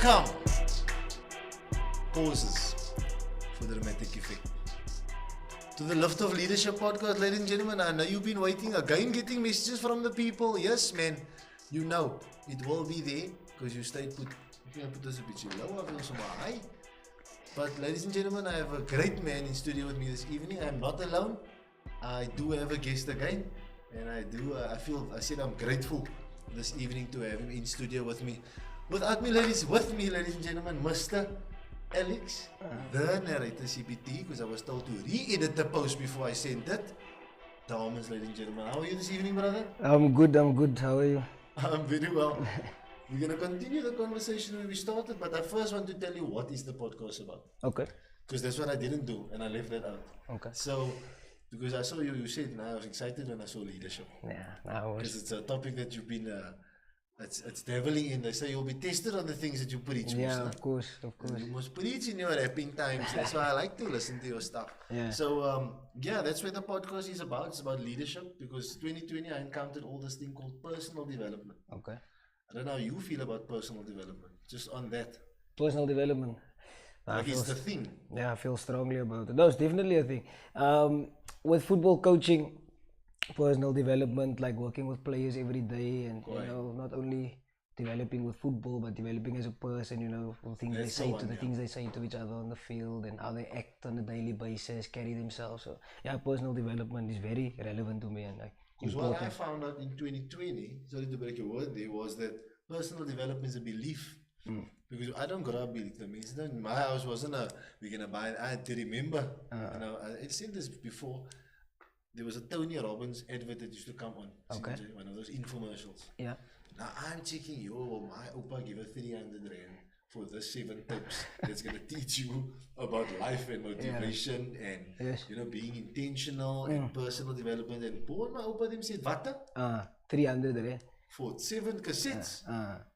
Welcome. Pauses for the dramatic effect. To the Liftoff Leadership podcast, ladies and gentlemen. I know you've been waiting again, getting messages from the people. Yes, man. You know it will be there because you stayed put. You can put us a bit low. I feel so high. But ladies and gentlemen, I have a great man in studio with me this evening. I'm not alone. I do have a guest again, and I said I'm grateful this evening to have him in studio with me. Without me, ladies and gentlemen, Mr. Alex The NarratorCPT, because I was told to re-edit the post before I sent it. Damons, ladies and gentlemen. How are you this evening, brother? I'm good. How are you? I'm very well. We're going to continue the conversation where we started, but I first want to tell you what is the podcast about. Okay. Because that's what I didn't do, and I left that out. Okay. So, because I saw you said, and I was excited when I saw leadership. Yeah, I was. Because it's a topic that you've been, it's dabbling in. They say you'll be tested on the things that you preach. Yeah, of course. And you must preach in your rapping times. That's why I like to listen to your stuff. Yeah. So, that's what the podcast is about. It's about leadership, because 2020 I encountered all this thing called personal development. Okay. I don't know how you feel about personal development. Just on that. Personal development. Like it's the thing. Yeah, I feel strongly about it. No, it's definitely a thing. With football coaching, personal development, like working with players every day, and you know, not only developing with football, but developing as a person. You know, the things they say to the things they say to each other on the field, and how they act on a daily basis, carry themselves. So yeah, personal development is very relevant to me, and like. Because what I found out in 2020, sorry to break your word there, was that personal development is a belief. Because I don't grow up with them. My house wasn't we're going to buy it. I had to remember. I said this before. There was a Tony Robbins advert that used to come on. Okay. One of those infomercials. Yeah. Now I'm checking, my Opa gave her 300 Rand for the 7 tips that's going to teach you about life and motivation and you know, being intentional and personal development. And my Opa them said, what? 300 Rand. For 7 cassettes.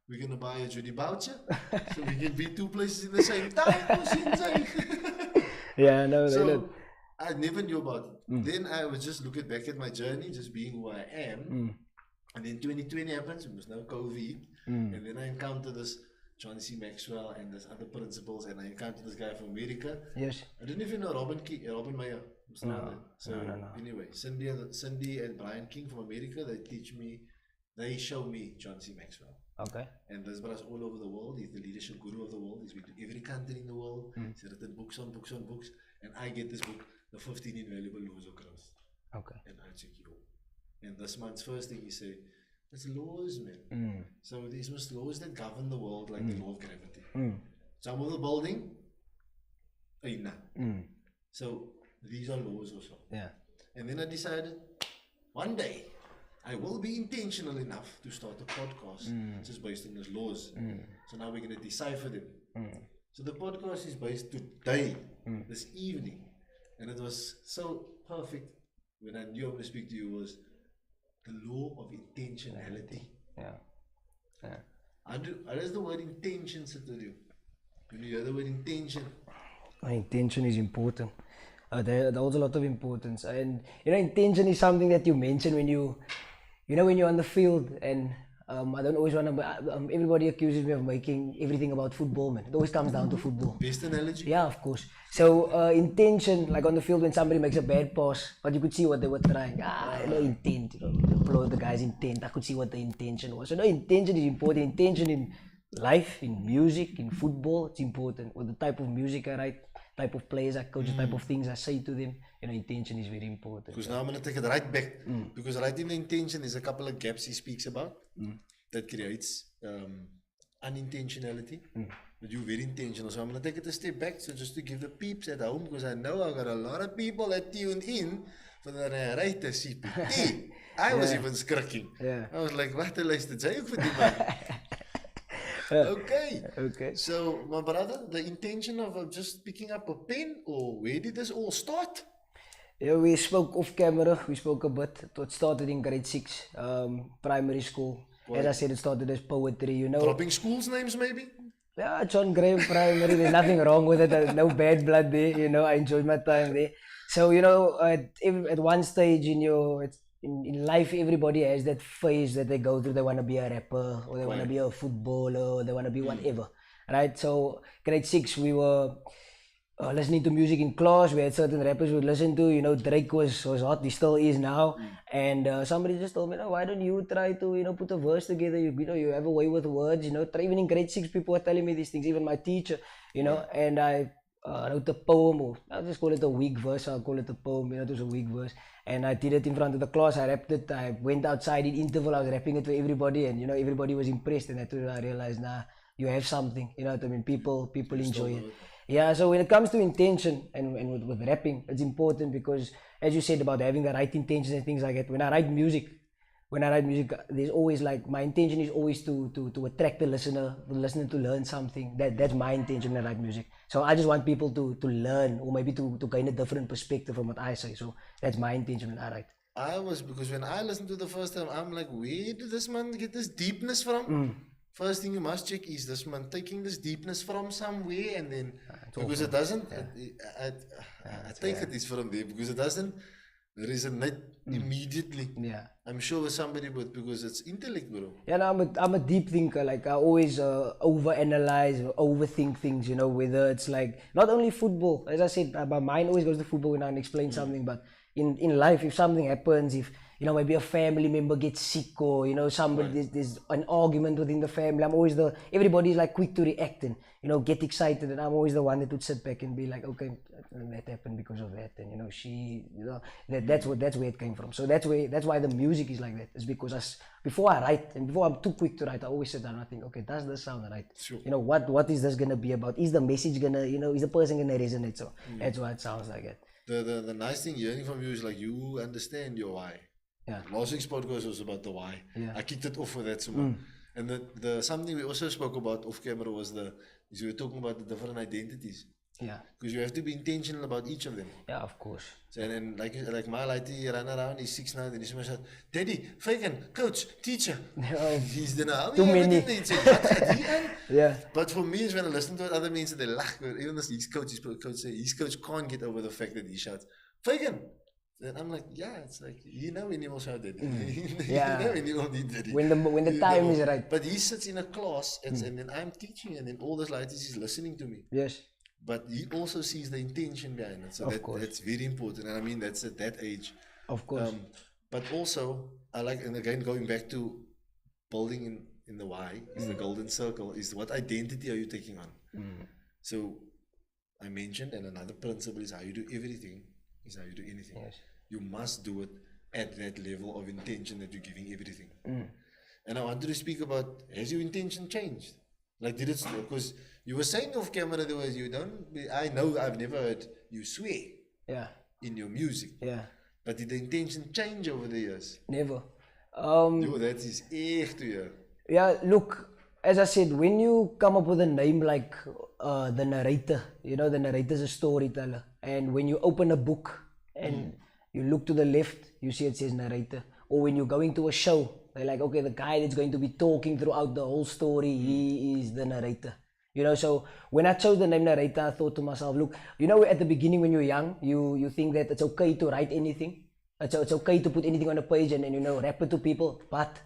We're going to buy a Judy voucher so we can be 2 places in the same time. Yeah, no, so I never knew about it. Then I was just looking back at my journey, just being who I am. And then 2020 happens, it was now COVID. And then I encountered this John C. Maxwell and this other principles, and I encountered this guy from America. Yes. I don't know if you know Robin Meyer. No. Anyway, Cindy and Brian King from America, they show me John C. Maxwell. Okay. And this brother's all over the world. He's the leadership guru of the world. He's been to every country in the world. He's written books on books. And I get this book, The 15 Invaluable Laws of Growth. Okay. And I check you. And this month's first thing he said, it's laws, man. So these must laws that govern the world, like the law of gravity. Some of the building, so these are laws also. Yeah. And then I decided, one day, I will be intentional enough to start a podcast just based on those laws. So now we're going to decipher them. So the podcast is based today, this evening. And it was so perfect when I knew I was going to speak to you was the law of intentionality. Yeah. How does the word intention sit with you? When you hear the word intention? Intention is important. There holds a lot of importance. And you know, intention is something that you mention when when you're on the field, and I don't always want to, everybody accuses me of making everything about football, man. It always comes down to football. Best analogy? Yeah, of course. So intention, like on the field when somebody makes a bad pass, but you could see what they were trying. Intent, applaud the guy's intent. I could see what the intention was. So no, intention is important. Intention in life, in music, in football, it's important. With the type of music I write, type of players I coach, the type of things I say to them, intention is very important. Because now I'm going to take it right back. Because right in the intention, there's a couple of gaps he speaks about that creates unintentionality. But you're very intentional. So I'm going to take it a step back, so just to give the peeps at home, because I know I've got a lot of people that tuned in for the NarratorCPT. I was even scricking. Yeah. I was like, what the lijst did jy ook vir die man? Okay. So, my brother, the intention of just picking up a pen, or where did this all start? Yeah, we spoke off camera. We spoke a bit. It started in grade 6, primary school. As I said, it started as poetry, Dropping schools names, maybe? Yeah, John Graham Primary. There's nothing wrong with it. There's no bad blood there. I enjoyed my time there. So, at one stage in life, everybody has that phase that they go through. They want to be a rapper, or they want to be a footballer, or they want to be whatever. right? So grade 6, we were listening to music in class. We had certain rappers we would listen to. You know, Drake was hot. He still is now. And somebody just told me, no, why don't you try to, you know, put a verse together? You know, you have a way with words. You know, try, even in grade 6, people were telling me these things. Even my teacher, you know. And I wrote a poem, or I'll just call it a weak verse. I'll call it a poem. You know, it was a weak verse. And I did it in front of the class. I rapped it. I went outside in interval. I was rapping it to everybody, and you know, everybody was impressed. And that's when I realized, nah, you have something. You know what I mean? People enjoy it. Yeah, so when it comes to intention and with rapping, it's important because, as you said about having the right intentions and things like that, when I write music, there's always like, my intention is always to attract the listener to learn something. That's my intention when I write music. So I just want people to learn, or maybe to gain a different perspective from what I say. So that's my intention when I write. Because when I listened to the first time, I'm like, where did this man get this deepness from? First thing you must check is this man taking this deepness from somewhere, and then because it doesn't, I take it is from there because it doesn't resonate immediately. Yeah, I'm sure with somebody, but because it's intellect, bro. Yeah, no, I'm a deep thinker. Like I always overanalyze, overthink things. You know, whether it's like not only football. As I said, my mind always goes to football when I explain something. But in life, if something happens, if you know, maybe a family member gets sick, or you know, somebody there's an argument within the family, I'm always everybody's like quick to react and you know, get excited, and I'm always the one that would sit back and be like, okay, that happened because of that, and you know, that's where it came from. So that's why the music is like that. It's because before I write, and before I'm too quick to write, I always sit down and I think, okay, does this sound right? Sure. You know, what is this gonna be about? Is the message gonna, you know, is the person gonna resonate? So that's why it sounds like it. The nice thing hearing from you is like you understand your why. Yeah. Last week's podcast was about the why. Yeah. I kicked it off with that somewhere. And the something we also spoke about off camera was you were talking about the different identities. Yeah. Because you have to be intentional about each of them. Yeah, of course. So, and like my lighty run around, he's 6 now, then he's said, Daddy, Fagan, coach, teacher. He's the now. Too many. Yeah. But for me, it's when I listen to it, other men say they laugh. Even as his coach can't get over the fact that he shouts, Fagan. Then I'm like, yeah, it's like, you know when he will shout that. Yeah. You know when he will need that. When the time is right. But he sits in a class and then I'm teaching and then all those lighties is listening to me. Yes. But he also sees the intention behind it. So that's very important. And I mean, that's at that age. Of course. But also, I like, and again, going back to building in the why, is the golden circle, is what identity are you taking on? So I mentioned, and another principle is how you do everything is how you do anything. Yes. You must do it at that level of intention that you're giving everything. And I wanted to speak about, has your intention changed? Like, did it, because you were saying off camera, there was, I know I've never heard you swear in your music. Yeah. But did the intention change over the years? Never. That is echt weer. Yeah, look, as I said, when you come up with a name like the narrator, you know, the narrator is a storyteller. And when you open a book and you look to the left, you see it says narrator. Or when you're going to a show, they're like, okay, the guy that's going to be talking throughout the whole story, he is the narrator. You know, so when I chose the name narrator, I thought to myself, look, you know, at the beginning when you're young, you think that it's okay to write anything. It's okay to put anything on a page and you know, rap it to people, but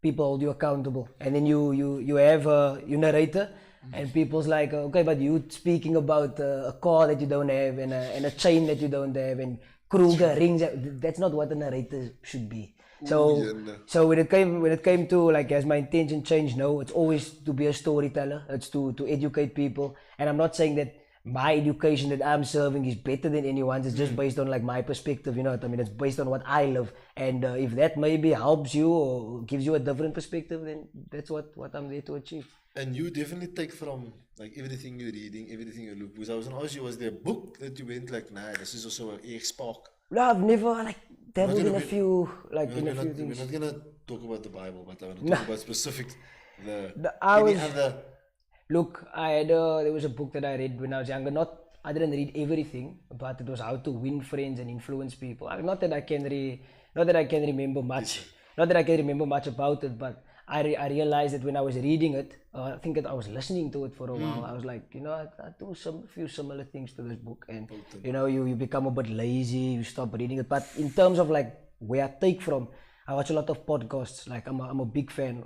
people hold you accountable. And then you have your narrator, and people's like, okay, but you speaking about a car that you don't have and a chain that you don't have and Kruger rings. That's not what a narrator should be. So when it came to like, has my intention changed? No, it's always to be a storyteller. It's to educate people. And I'm not saying that my education that I'm serving is better than anyone's. It's just based on like my perspective, you know what I mean? It's based on what I love. And if that maybe helps you or gives you a different perspective, then that's what I'm there to achieve. And you definitely take from like everything you're reading, everything you look. Because I was going to ask you, was there a book that you went like, nah, this is also an spark? No, I've never like dabbled in a few things. We're not gonna talk about the Bible, but I want to talk about specific. Look, there was a book that I read when I was younger. I didn't read everything, but it was how to win friends and influence people. Not that I can remember much. Not that I can remember much about it, but I realized that when I was reading it, I think that I was listening to it for a while. I was like, you know, I do a few similar things to this book, and you know, you become a bit lazy, you stop reading it. But in terms of like where I take from, I watch a lot of podcasts. Like I'm a big fan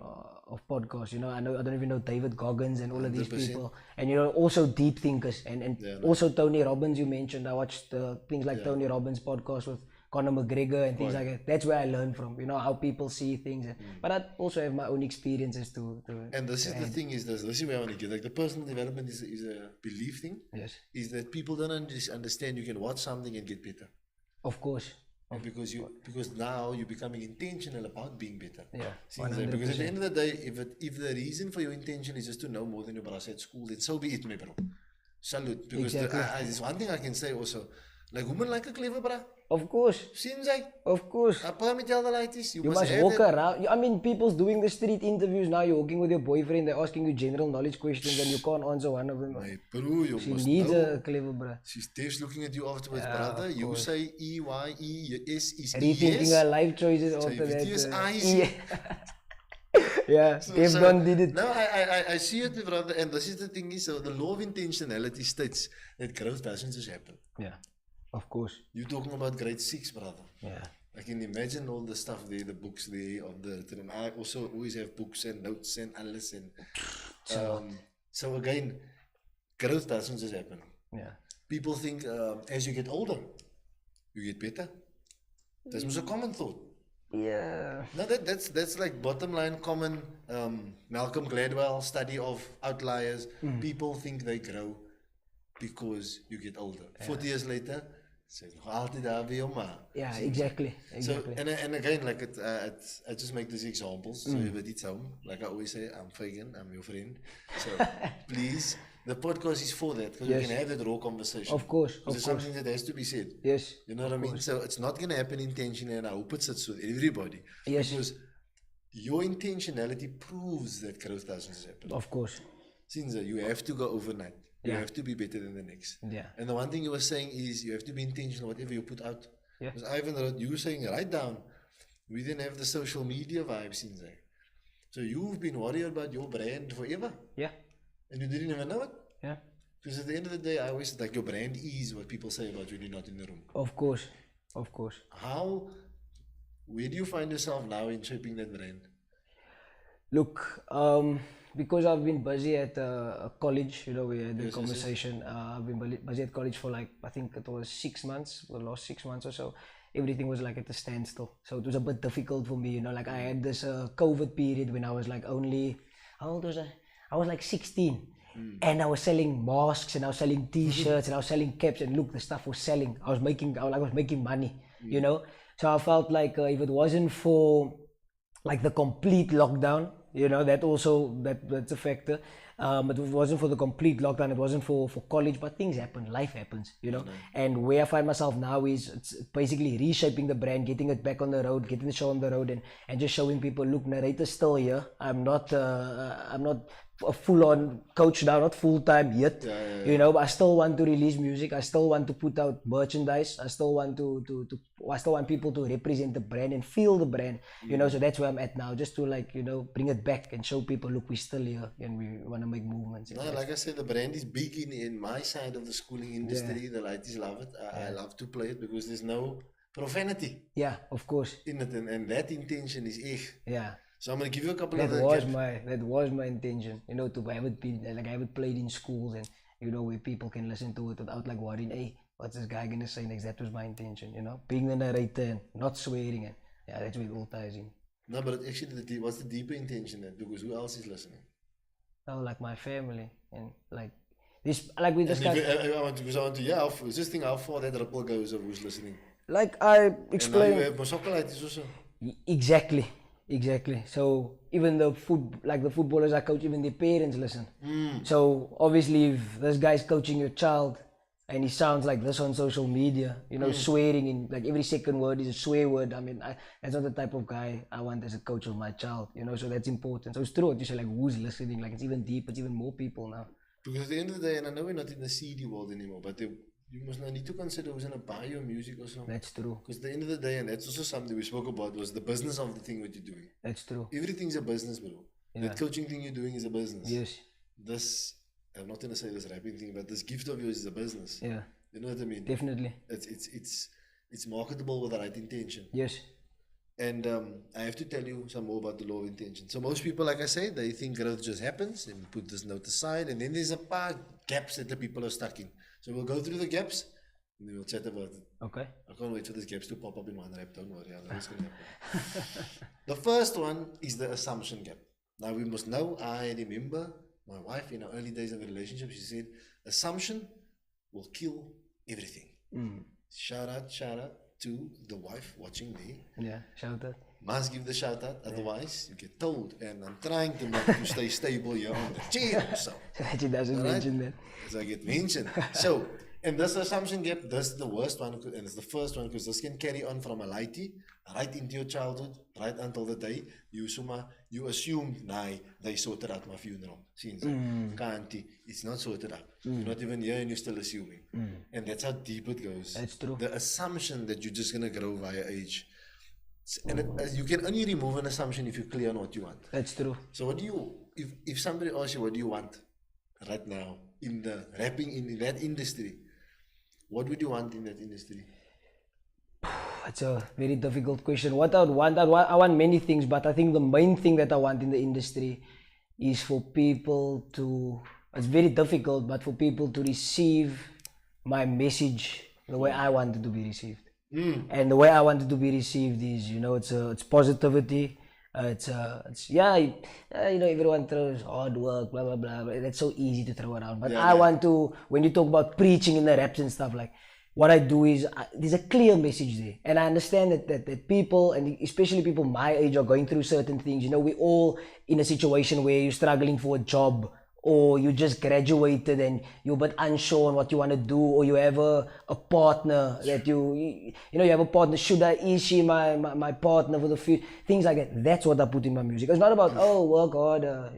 of podcasts. You know, I don't even know David Goggins and all of these 100%. people, and you know, also deep thinkers and Yeah, no. also Tony Robbins. You mentioned I watched things like Yeah. Tony Robbins podcast with Conor McGregor and things Quite. like that. That's where I learn from. You know how people see things, but I also have my own experiences to And this is the add. thing is this is where I want to get. Like the personal development is a belief thing. Yes, Is that people don't understand you can watch something and get better. of course. And because now you're becoming intentional about being better. Yeah, Because at the end of the day, if the reason for your intention is just to know more than your brother at school, then so be it, my bro. Salute. Because Exactly. there's one thing I can say also. Like women like a clever bro. Of course, Seems like of course. I me tell the ladies, You must have walk that. around. I mean, people's doing the street interviews now. You're walking with your boyfriend. They're asking you general knowledge questions, and you can't answer one of them. My bro, you She must needs know. a clever bruh. She's Dave's looking at you afterwards, Yeah, brother. of You course. say EYES is Rethinking ES. her life choices So after if it is that. eyes. Yeah, Dave Don did it. No, I see it, my brother. And this is the thing is, so the law of intentionality states that growth doesn't just happen. Yeah, of course. You're talking about grade 6, brother. Yeah, I can imagine all the stuff there, the books there on the written. I also always have books and notes and alles and so again, growth doesn't just happen. yeah. People think as you get older, you get better. That's a common thought. Yeah. No, that's like bottom line common Malcolm Gladwell study of outliers. People think they grow because you get older. 40 years later, say, Yeah, exactly. So and again, like I just make these examples. So you it home. Like I always say, I'm Fagan, I'm your friend. So please, the podcast is for that because Yes. we can have that raw conversation. Of course, Because of there's course. something that has to be said. Yes. You know what I mean? So it's not going to happen intentionally, and I hope it sits with everybody. Yes. Because your intentionality proves that growth doesn't happen. Of course. Since you have to go overnight. You Yeah. have to be better than the next. Yeah. And the one thing you were saying is you have to be intentional, whatever you put out. Yeah. Because Ivan wrote, you were saying, write down. We didn't have the social media vibes in there. So you've been worried about your brand forever. Yeah. And you didn't even know it. Yeah. Because at the end of the day, I always like your brand is what people say about you when you're not in the room. Of course. Of course. Where do you find yourself now in shaping that brand? Look, because I've been busy at college, you know, we had the Yes, yes, conversation. I've been busy at college for like, I think it was 6 months, the last 6 months or so. Everything was like at a standstill. So it was a bit difficult for me, you know, like I had this COVID period when I was like only, how old was I? I was like 16. And I was selling masks and I was selling t-shirts and I was selling caps, and look, the stuff was selling. I was making money, you know. So I felt like if it wasn't for like the complete lockdown, you know, that's a factor. But it wasn't for the complete lockdown, it wasn't for college, but things happen, life happens, you know. And where I find myself now is it's basically reshaping the brand, getting it back on the road, getting the show on the road, and just showing people, look, narrator's still here. I'm not a full-on coach now, not full-time yet, you know, but I still want to release music, I still want to put out merchandise, I still want I still want people to represent the brand and feel the brand, you know. So that's where I'm at now, just to like, you know, bring it back and show people, look, we're still here and we want to make movements. No, like I said, the brand is big in my side of the schooling industry. The ladies love it. I love to play it because there's no profanity Yeah, of course. in it, and that intention is echt. Yeah. So I'm gonna give you a couple That of was my intention, you know, to have it be like I have it played in schools, and you know, where people can listen to it without like worrying, hey, what's this guy gonna say next? That was my intention, you know, being the narrator and not swearing, and yeah, that's where it all ties in. No, but actually, what's the deeper intention then? Because who else is listening? Oh, like my family and like this, like we And if discussed. I want to, yeah, just think how far that ripple goes of who's listening. Like I And now explained. you have Mosokolites also. Exactly. So even the footballers I coach, even their parents listen. So obviously, if this guy's coaching your child and he sounds like this on social media, you know, swearing in like every second word is a swear word. I mean, that's not the type of guy I want as a coach of my child, you know. So that's important. So it's true what you say, like who's listening? Like it's even deep. It's even more people now. Because at the end of the day, and I know we're not in the CD world anymore, but you must not need to consider who's gonna buy your music or something. That's true. Because at the end of the day, and that's also something we spoke about, was the business of the thing what you're doing. That's true. Everything's a business, bro. Yeah. That coaching thing you're doing is a business. Yes. This, I'm not gonna say this rapping thing, but this gift of yours is a business. Yeah. You know what I mean? Definitely. It's marketable with the right intention. Yes. And I have to tell you some more about the law of intention. So most people, like I say, they think growth just happens and put this note aside. And then there's a paar gaps that the people are stuck in. So we'll go through the gaps and then we'll chat about it. Okay. I can't wait for these gaps to pop up in one rap. Don't worry, I know it's going to happen. The first one is the assumption gap. Now we must know, I remember my wife in our early days of a relationship, she said, assumption will kill everything. Shout out to the wife watching me. Yeah, shout out. Must give the shout out, otherwise you get told. And I'm trying to stay stable here on the chair. So She doesn't mention that. as I get mentioned. So, and this assumption gap, this is the worst one, and it's the first one because this can carry on from a lighty right into your childhood, right until the day you assume, nah, they sorted out my funeral. Since it's not sorted out. You're not even here and you're still assuming. And that's how deep it goes. That's true. The assumption that you're just gonna grow via age. And you can only remove an assumption if you're clear on what you want. That's true. So what do you, if somebody asks you what do you want right now in the rapping, in that industry, what would you want in that industry? It's a very difficult question. What I would want, I want many things, but I think the main thing that I want in the industry is for people to, it's very difficult, but for people to receive my message the way I want it to be received. And the way I want it to be received is, it's positivity. Everyone throws hard work, blah, blah, blah. That's so easy to throw around. But I want to, when you talk about preaching in the raps and stuff, like, what I do is, there's a clear message there. And I understand that people, and especially people my age, are going through certain things. We're all in a situation where you're struggling for a job, or you just graduated and you're a bit unsure on what you want to do, or you have a partner that you have a partner. Is she my partner for the future? Things like that. That's what I put in my music. It's not about, work harder,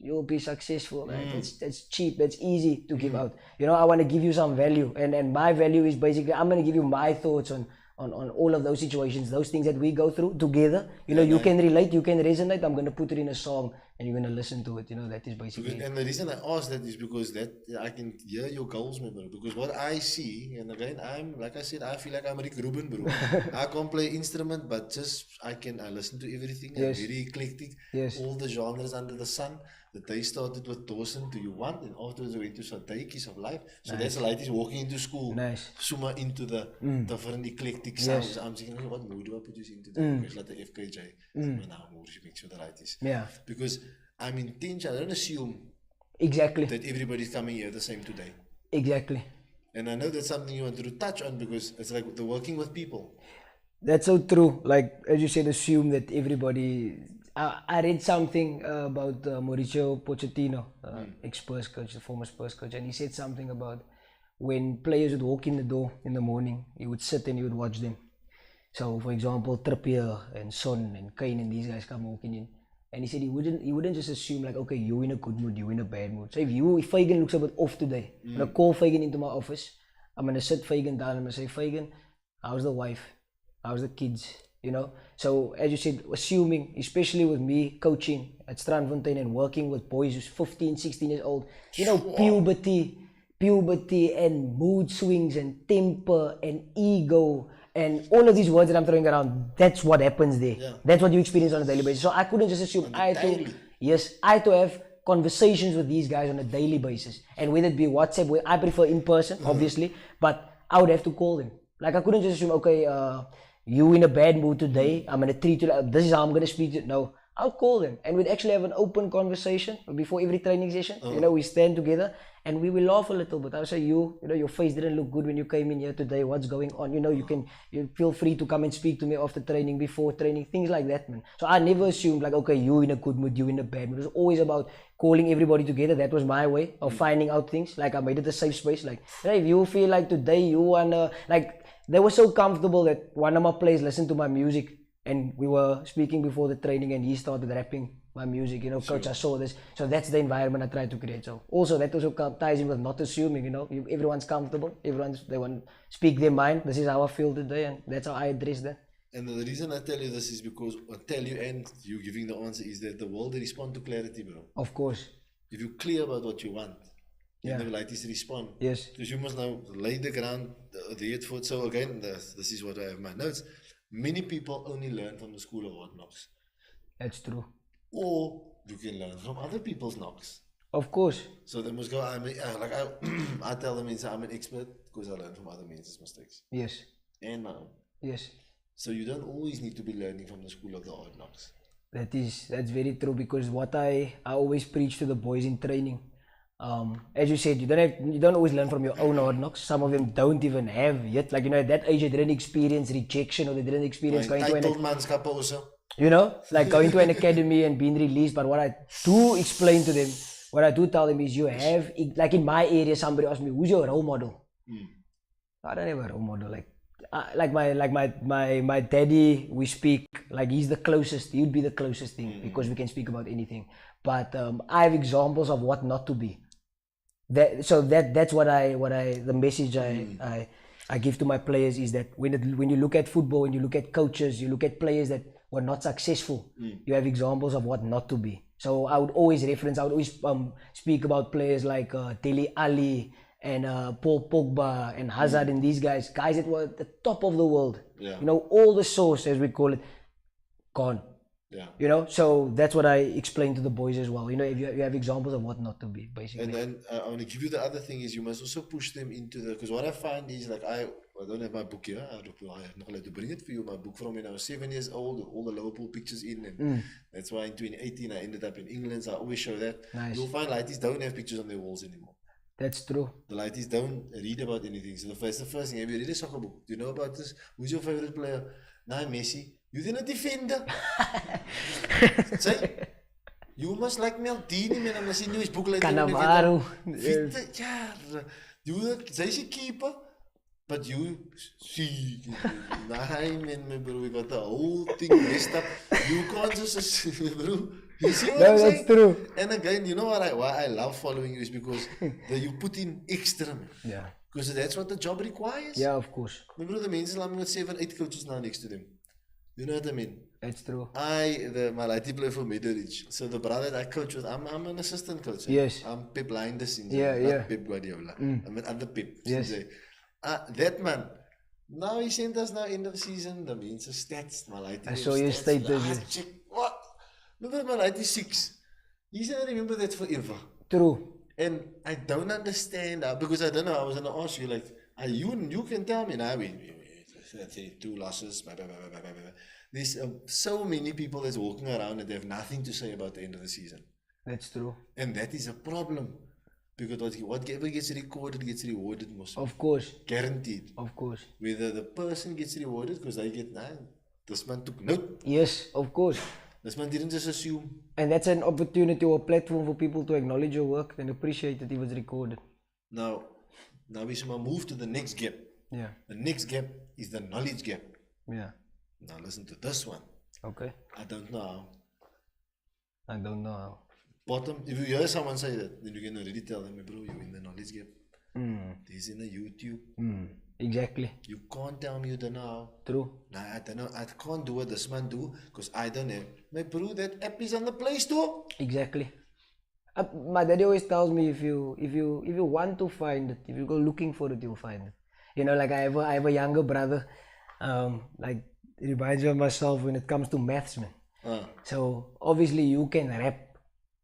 you'll be successful. That's cheap. That's easy to give out. I want to give you some value. And my value is basically, I'm going to give you my thoughts on all of those situations, those things that we go through together. You can relate, you can resonate. I'm going to put it in a song and you're going to listen to it. That is basically And the reason I ask that is because that I can hear your goals, my bro. Because what I see, and again, like I said, I feel like I'm Rick Rubin, bro. I can't play instrument, but just I listen to everything. Yes. I'm very eclectic. Yes. All the genres under the sun. The day started with Dawson, Do You Want? And afterwards we went to Satay, Kiss of Life. So that's the ladies walking into school. Nice. Summa into the different eclectic sounds. I'm thinking, what mood do I put this into? Because like the FKJ. Now, make sure the right is. Yeah. Because I'm intentional. I don't assume Exactly. that everybody's coming here the same today. Exactly. And I know that's something you wanted to touch on because it's like the working with people. That's so true. Like, as you said, assume that everybody... I read something about Mauricio Pochettino, ex-Spurs coach, the former Spurs coach, and he said something about when players would walk in the door in the morning, he would sit and he would watch them. So, for example, Trippier and Son and Kane and these guys come walking in. And he said he wouldn't just assume like, okay, you in a good mood, you in a bad mood. So if Fagan looks a bit off today, I'm going to call Fagan into my office. I'm going to sit Fagan down and I'm going to say, Fagan, how's the wife? How's the kids? So as you said, assuming, especially with me coaching at Strandfontein and working with boys who's 15, 16 years old, puberty and mood swings and temper and ego and all of these words that I'm throwing around, that's what happens there. Yeah. That's what you experience on a daily basis. So I couldn't just assume. I had to have conversations with these guys on a daily basis. And whether it be WhatsApp, where I prefer in person, obviously, but I would have to call them. Like I couldn't just assume, okay, you in a bad mood today, I'm going to treat you like this is how I'm going to speak to you. No, I'll call them and we'd actually have an open conversation before every training session. We stand together and we will laugh a little bit. I'll say, your face didn't look good when you came in here today. What's going on? You feel free to come and speak to me after training, before training, things like that, man. So I never assumed like, okay, you in a good mood, you in a bad mood. It was always about calling everybody together. That was my way of finding out things. Like I made it a safe space. Like, hey, if you feel like today you wanna, like, they were so comfortable that one of my players listened to my music and we were speaking before the training and he started rapping my music, coach, I saw this. So that's the environment I try to create. So also that also ties in with not assuming, everyone's comfortable, they want to speak their mind. This is how I feel today and that's how I address that. And the reason I tell you this is because I tell you and you giving the answer is that the world respond to clarity, bro. Of course. If you're clear about what you want, you never like this respond. Yes. Because you must now lay the ground, the head foot. So again, this is what I have in my notes. Many people only learn from the school of hard knocks. That's true. Or you can learn from other people's knocks. Of course. So they must go, I tell them I'm an expert because I learn from other men's mistakes. Yes. And my own. Yes. So you don't always need to be learning from the school of the hard knocks. That's very true, because what I always preach to the boys in training, as you said, you don't always learn from your own hard knocks. Some of them don't even have yet, like, at that age they didn't experience rejection, or they didn't experience going to like going to an academy and being released. But what I do explain to them, what I do tell them is, you have, like in my area, somebody asked me, who's your role model? I don't have a role model. Like my daddy, we speak, like he's the closest, he would be the closest thing, because we can speak about anything. But I have examples of what not to be. That's what the message I give to my players is that when you look at football, when you look at coaches, you look at players that were not successful, you have examples of what not to be. So I would always speak about players like Dele Alli and Paul Pogba and Hazard and these guys that were at the top of the world. Yeah. All the sauce, as we call it, gone. Yeah. So that's what I explain to the boys as well. If you have examples of what not to be, basically. And then I want to give you the other thing is, you must also push them into because what I find is, like, I don't have my book here. I'm not allowed to bring it for you. My book from when I was 7 years old, with all the Liverpool pictures in, and that's why in 2018 I ended up in England. So I always show that. Nice. You'll find lighties don't have pictures on their walls anymore. That's true. The lighties don't read about anything. So the first thing, have you read a soccer book? Do you know about this? Who's your favorite player? Nah, Messi. You're a defender. Say, you must like Maldini, man. I'm not seeing his book like Cannavaro. He's a keeper. But you see, nah, man, bro, we got the whole thing messed up. You can't just, bro. You see what I'm saying? That's true. And again, you know why I love following you is because you put in extra, man. Yeah. Because that's what the job requires. Yeah, of course. Remember the men's lamb with 7, 8 coaches now next to them. You know what I mean? That's true. My lighty play for Meadowridge. So the brother that I coach with, I'm an assistant coach. Yes. I'm Pep Blinders in not Pep Guardiola. I'm an other Pep. Yes. That man. Now he sent us end of the season, the men's stats. My lighty. I saw your status. Check what? Remember my lighty 6. He said, I remember that forever. True. And I don't understand because I don't know. I was gonna ask you, like, you can tell me now. 2 losses. There's so many people that's walking around and they have nothing to say about the end of the season. That's true. And that is a problem, because whatever gets recorded gets rewarded most. Of course. Guaranteed. Of course. Whether the person gets rewarded because they get this man took note. Yes, of course. This man didn't just assume. And that's an opportunity or a platform for people to acknowledge your work and appreciate that it was recorded. Now we should move to the next gap. Yeah. The next gap is the knowledge gap. Yeah. Now listen to this one. Okay. I don't know how. Bottom, if you hear someone say that, then you can already tell them, bro, you're in the knowledge gap. This is in the YouTube. Exactly. You can't tell me you don't know. True. Nah, I don't know. I can't do what this man do because I don't have. My bro, that app is on the Play Store. Exactly. My daddy always tells me, if you want to find it, if you go looking for it, you'll find it. Like I have a younger brother. Like it reminds me of myself when it comes to maths, man. So obviously you can rap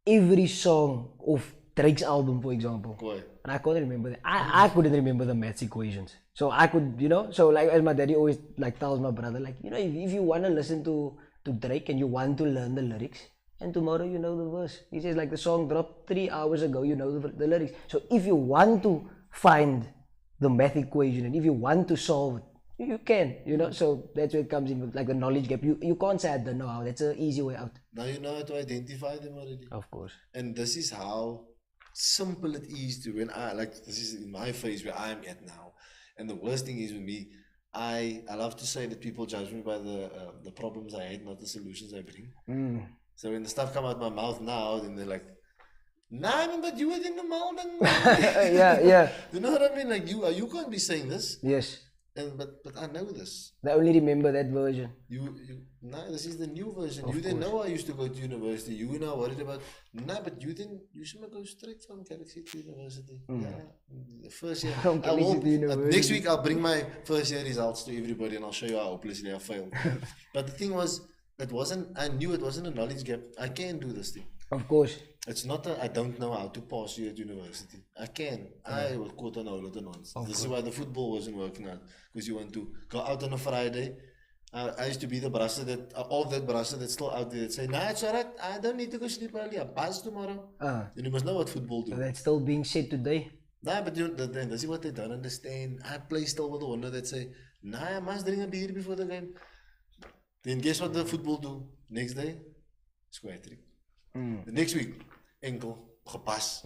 every song of Drake's album, for example. Cool. And I couldn't remember that. I couldn't remember the maths equations. So I could, so like as my daddy always like tells my brother, like, if you want to listen to Drake and you want to learn the lyrics, and tomorrow you know the verse. He says, like, the song dropped 3 hours ago, you know the lyrics. So if you want to find the math equation and if you want to solve it, you can, so that's where it comes in with like the knowledge gap. You can't say I don't know how. That's an easy way out. Now you know how to identify them already. Of course. And this is how simple it is to this is in my phase where I am at now. And the worst thing is with me, I love to say that people judge me by the problems I had, not the solutions I bring. So when the stuff come out my mouth now, then they're like, nah, man, but you were in the mountain. Yeah. You know what I mean? Like you can't be saying this. Yes. but I know this. I only remember that version. No, this is the new version. Of You didn't course. know I used to go to university. You were now worried about. No, but you should go straight from Galaxy to university. Yeah, the first year. From Galaxy to university. Next week I'll bring my first year results to everybody and I'll show you how hopelessly I failed. But the thing was, I knew it wasn't a knowledge gap. I can do this thing. Of course. It's not I don't know how to pass you at university. I can. I was caught on a lot of nonsense. This is why the football wasn't working out. Because you want to go out on a Friday. I used to be the brasser that's still out there that say, nah, it's alright, I don't need to go sleep early, I'll pass tomorrow. Then you must know what football do. That's still being said today. Nah, but this is what they don't understand. I play still with the one that say, nah, I must drink a beer before the game. Then guess what the football do? Next day, square trick. The next week, ankle, gepas.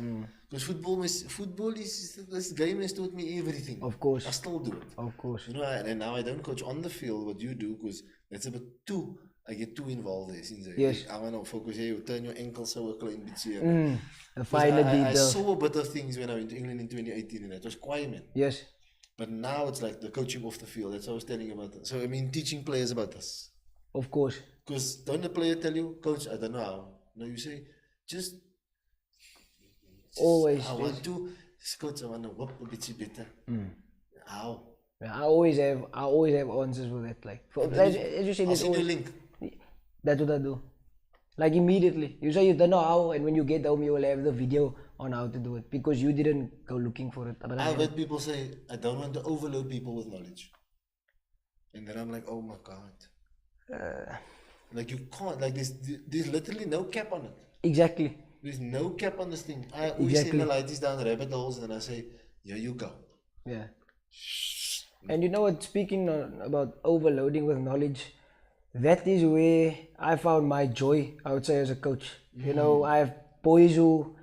Because football is, this game has taught me everything. Of course. I still do it. Of course. You know, and now I don't coach on the field what you do because that's a bit too, I get too involved there. Since Yes. I want to focus here, you turn your ankle so a klein bit here. The finer I detail. saw a bit of things when I went to England in 2018 and that was quiet, man. Yes. But now it's like the coaching off the field. That's what I was telling you about that. So, I mean, teaching players about this. Of course. Because don't the player tell you, coach, I don't know how. No, you say, just Always. I want to, coach, I want to work a bit better. How? Yeah, I always have answers for that. Like, as you said, I'll it's send you a always, link. that's what I do. Like immediately. You say you don't know how, and when you get home, you will have the video on how to do it because you didn't go looking for it. But I've heard people say, I don't want to overload people with knowledge. And then I'm like, oh my God. Like you can't, like there's literally no cap on it. Exactly. There's no cap on this thing. I always send the lighties down rabbit holes and I say, here you go. Yeah. And you know what, speaking about overloading with knowledge, that is where I found my joy, I would say, as a coach. You know, I have boys who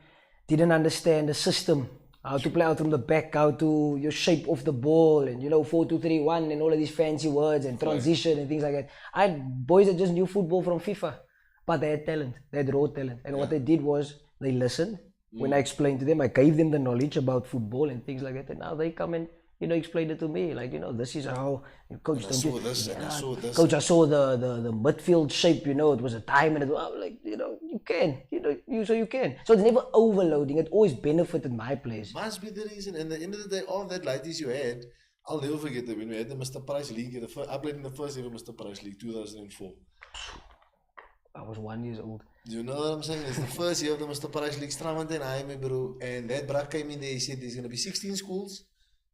didn't understand the system, how to play out from the back, how to your shape of the ball, and you know, 4-2-3-1 and all of these fancy words and transition and things like that. I had boys that just knew football from FIFA, but they had talent, they had raw talent. And what they did was they listened. When I explained to them, I gave them the knowledge about football and things like that, and now they come and, you know, explain it to me, like, you know, this is how, coach, I saw this and I saw this. Coach, I saw the midfield shape, you know, it was a time and it was like, you know, you can, you know, you can. So it's never overloading, it always benefited my players. Must be the reason. And at the end of the day, all that lighties you had, I'll never forget that when we had the Mr. Price League, I played in the first ever Mr. Price League, 2004. I was 1 year old. You know what I'm saying? It's the first year of the Mr. Price League, Stramant and I, my bro. And that brak came in there, he said, there's going to be 16 schools,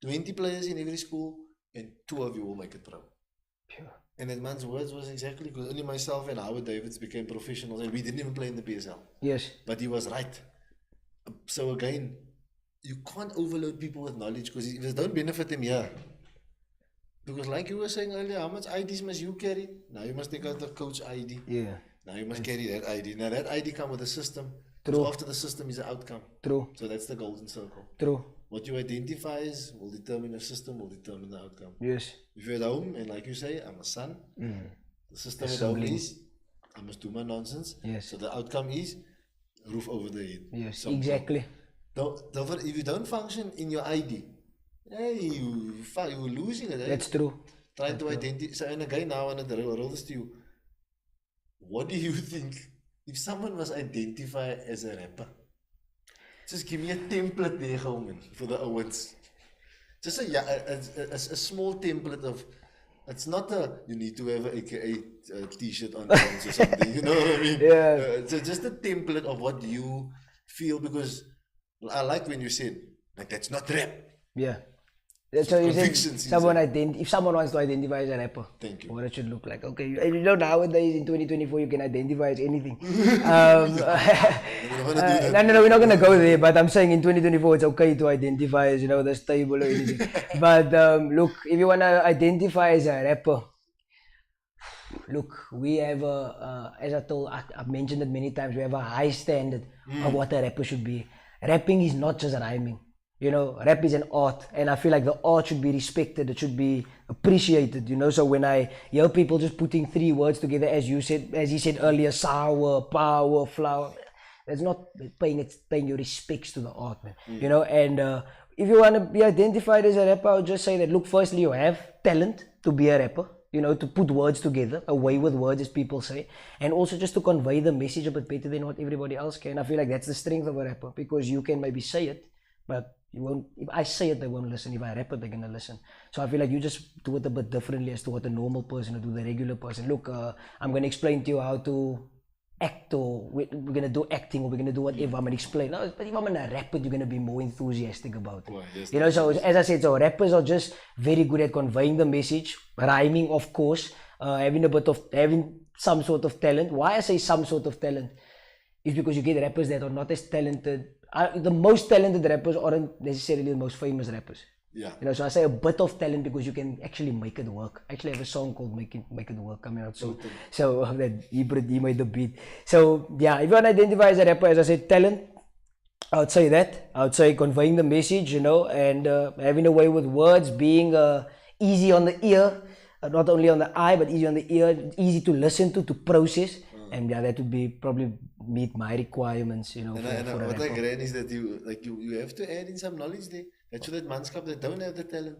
20 players in every school, and 2 of you will make it pro. Pure. And that man's words was exactly, because only myself and Howard Davids became professionals, and we didn't even play in the PSL. Yes. But he was right. So again, you can't overload people with knowledge, because if it don't benefit them here. Because like you were saying earlier, how much IDs must you carry? Now you must take out the coach ID. Yeah. Now you must carry that ID. Now that ID comes with a system. True. So after the system is the outcome. True. So that's the golden circle. True. What you identify is will determine the system, will determine the outcome. Yes. If you're at home, and like you say, I'm a son, the system at home is, I must do my nonsense. Yes. So the outcome is roof over the head. Yes, Something. exactly. If you don't function in your ID, hey, you're losing it. Eh? That's true. Trying to identify. So, and again, now I want to roll this to you. What do you think if someone was identified as a rapper? Just give me a template there, Goman, for the Owens. Just a small template of, it's not you need to have a AKA t-shirt on or something, you know what I mean? Yeah. So just a template of what you feel, because I like when you said, like, that's not rap. Yeah. So you said Convictions, if someone wants to identify as a rapper, Thank you. what it should look like. Okay, you know, nowadays in 2024 you can identify as anything. I don't want to do that. No, we're not gonna go there. But I'm saying in 2024 it's okay to identify as, you know, the stable or anything. But look, if you wanna identify as a rapper, look, we have as I've mentioned it many times, we have a high standard of what a rapper should be. Rapping is not just rhyming. You know, rap is an art, and I feel like the art should be respected, it should be appreciated, you know. So when I hear people just putting 3 words together, as he said earlier, sour, power, flower, that's not paying your respects to the art, man. You know, and if you want to be identified as a rapper, I would just say that, look, firstly, you have talent to be a rapper, you know, to put words together, a way with words, as people say, and also just to convey the message a bit better than what everybody else can. I feel like that's the strength of a rapper, because you can maybe say it, but you won't. If I say it, they won't listen. If I rap it, they're gonna listen. So I feel like you just do it a bit differently as to what a normal person would do, the regular person. Look, I'm gonna explain to you how to act, or we're gonna do acting, or we're gonna do whatever. I'm gonna explain. No, but if I'm gonna rap it, you're gonna be more enthusiastic about it. Yes, You know, so as I said, so rappers are just very good at conveying the message, rhyming, of course, having some sort of talent. Why I say some sort of talent is because you get rappers that are not as talented. The most talented rappers aren't necessarily the most famous rappers. Yeah. You know, so I say a bit of talent because you can actually make it work. I actually have a song called Make It Work coming out soon. So that he made the beat. So yeah, if you want to identify as a rapper, as I said, talent, I would say that. I would say conveying the message, you know, and having a way with words, being easy on the ear, not only on the eye, but easy on the ear, easy to listen to process. And yeah, that would be probably meet my requirements, you know. And what I agree is that you have to add in some knowledge there. That's that manskap that don't have the talent,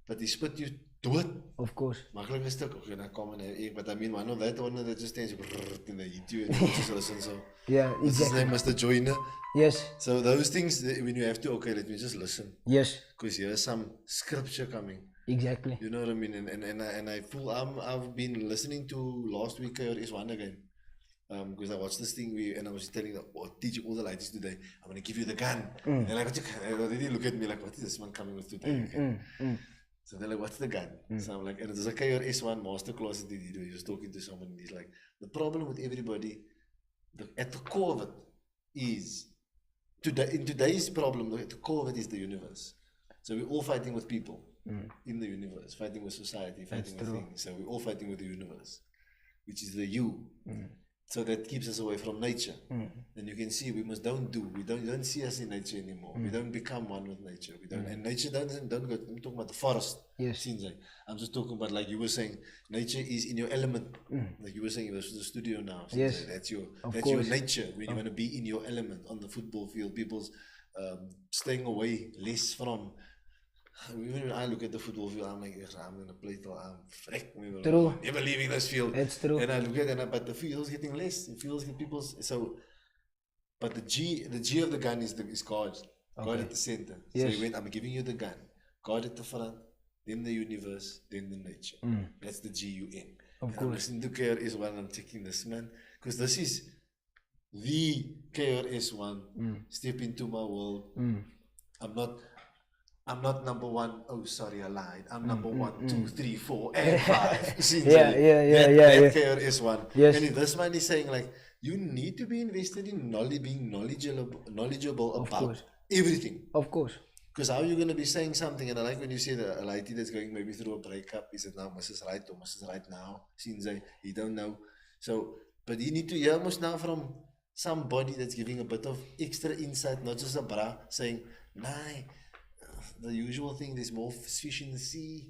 but die spit you dood. Of course. Makkelijke stuk. Okay, dan kom en but I mean one of that just stands in the YouTube and you just listen. So yeah, exactly. This is like Mr. Joiner. Yes. So those things when you have to, okay, let me just listen. Yes. Because here's some scripture coming. Exactly. You know what I mean? And I feel I've been listening to last week is one again. Because I watched this thing and I was telling them, teaching all the ladies today, I'm going to give you the gun. And like, they didn't look at me like, what is this man coming with today? So they're like, what's the gun? So I'm like, and it's a KRS1 masterclass that he was talking to someone and he's like, the problem with everybody, at the core of it is, in today's problem, at the core of it is the universe. So we're all fighting with people in the universe, fighting with society, fighting with things. So we're all fighting with the universe, which is the you. So that keeps us away from nature. And you can see we don't see us in nature anymore. We don't become one with nature. We don't, and nature don't go. I'm talking about the forest. Yes. I'm just talking about, like you were saying, nature is in your element. Like you were saying, it was the studio now. Yes. That's your nature. When you want to be in your element on the football field, people's staying away less from. Even when I look at the football field, I'm like, I'm going to play till I'm True. I'm never leaving this field. It's true. And I look at it, but the field's getting less. The field's getting people's. So, but the G of the gun is God. Okay. God at the center. Yes. So he went, I'm giving you the gun. God at the front, then the universe, then the nature. That's the GUN. Of course. I'm listening to KRS1, I'm checking this, man. Because this is the KRS1. Step into my world. I'm not number one. Oh, sorry, I lied. I'm number 1, 2, 3, 4, and 5. That KRS1. Yes. And this man is saying, like, you need to be invested in being knowledgeable about everything. Of course. Because how are you going to be saying something? And I like when you say a lady that's going maybe through a breakup, is it now Mrs. Right or Mrs. Right now? Since you don't know. So, but you need to hear almost now from somebody that's giving a bit of extra insight, not just a bra saying, nah, the usual thing, there's more fish in the sea.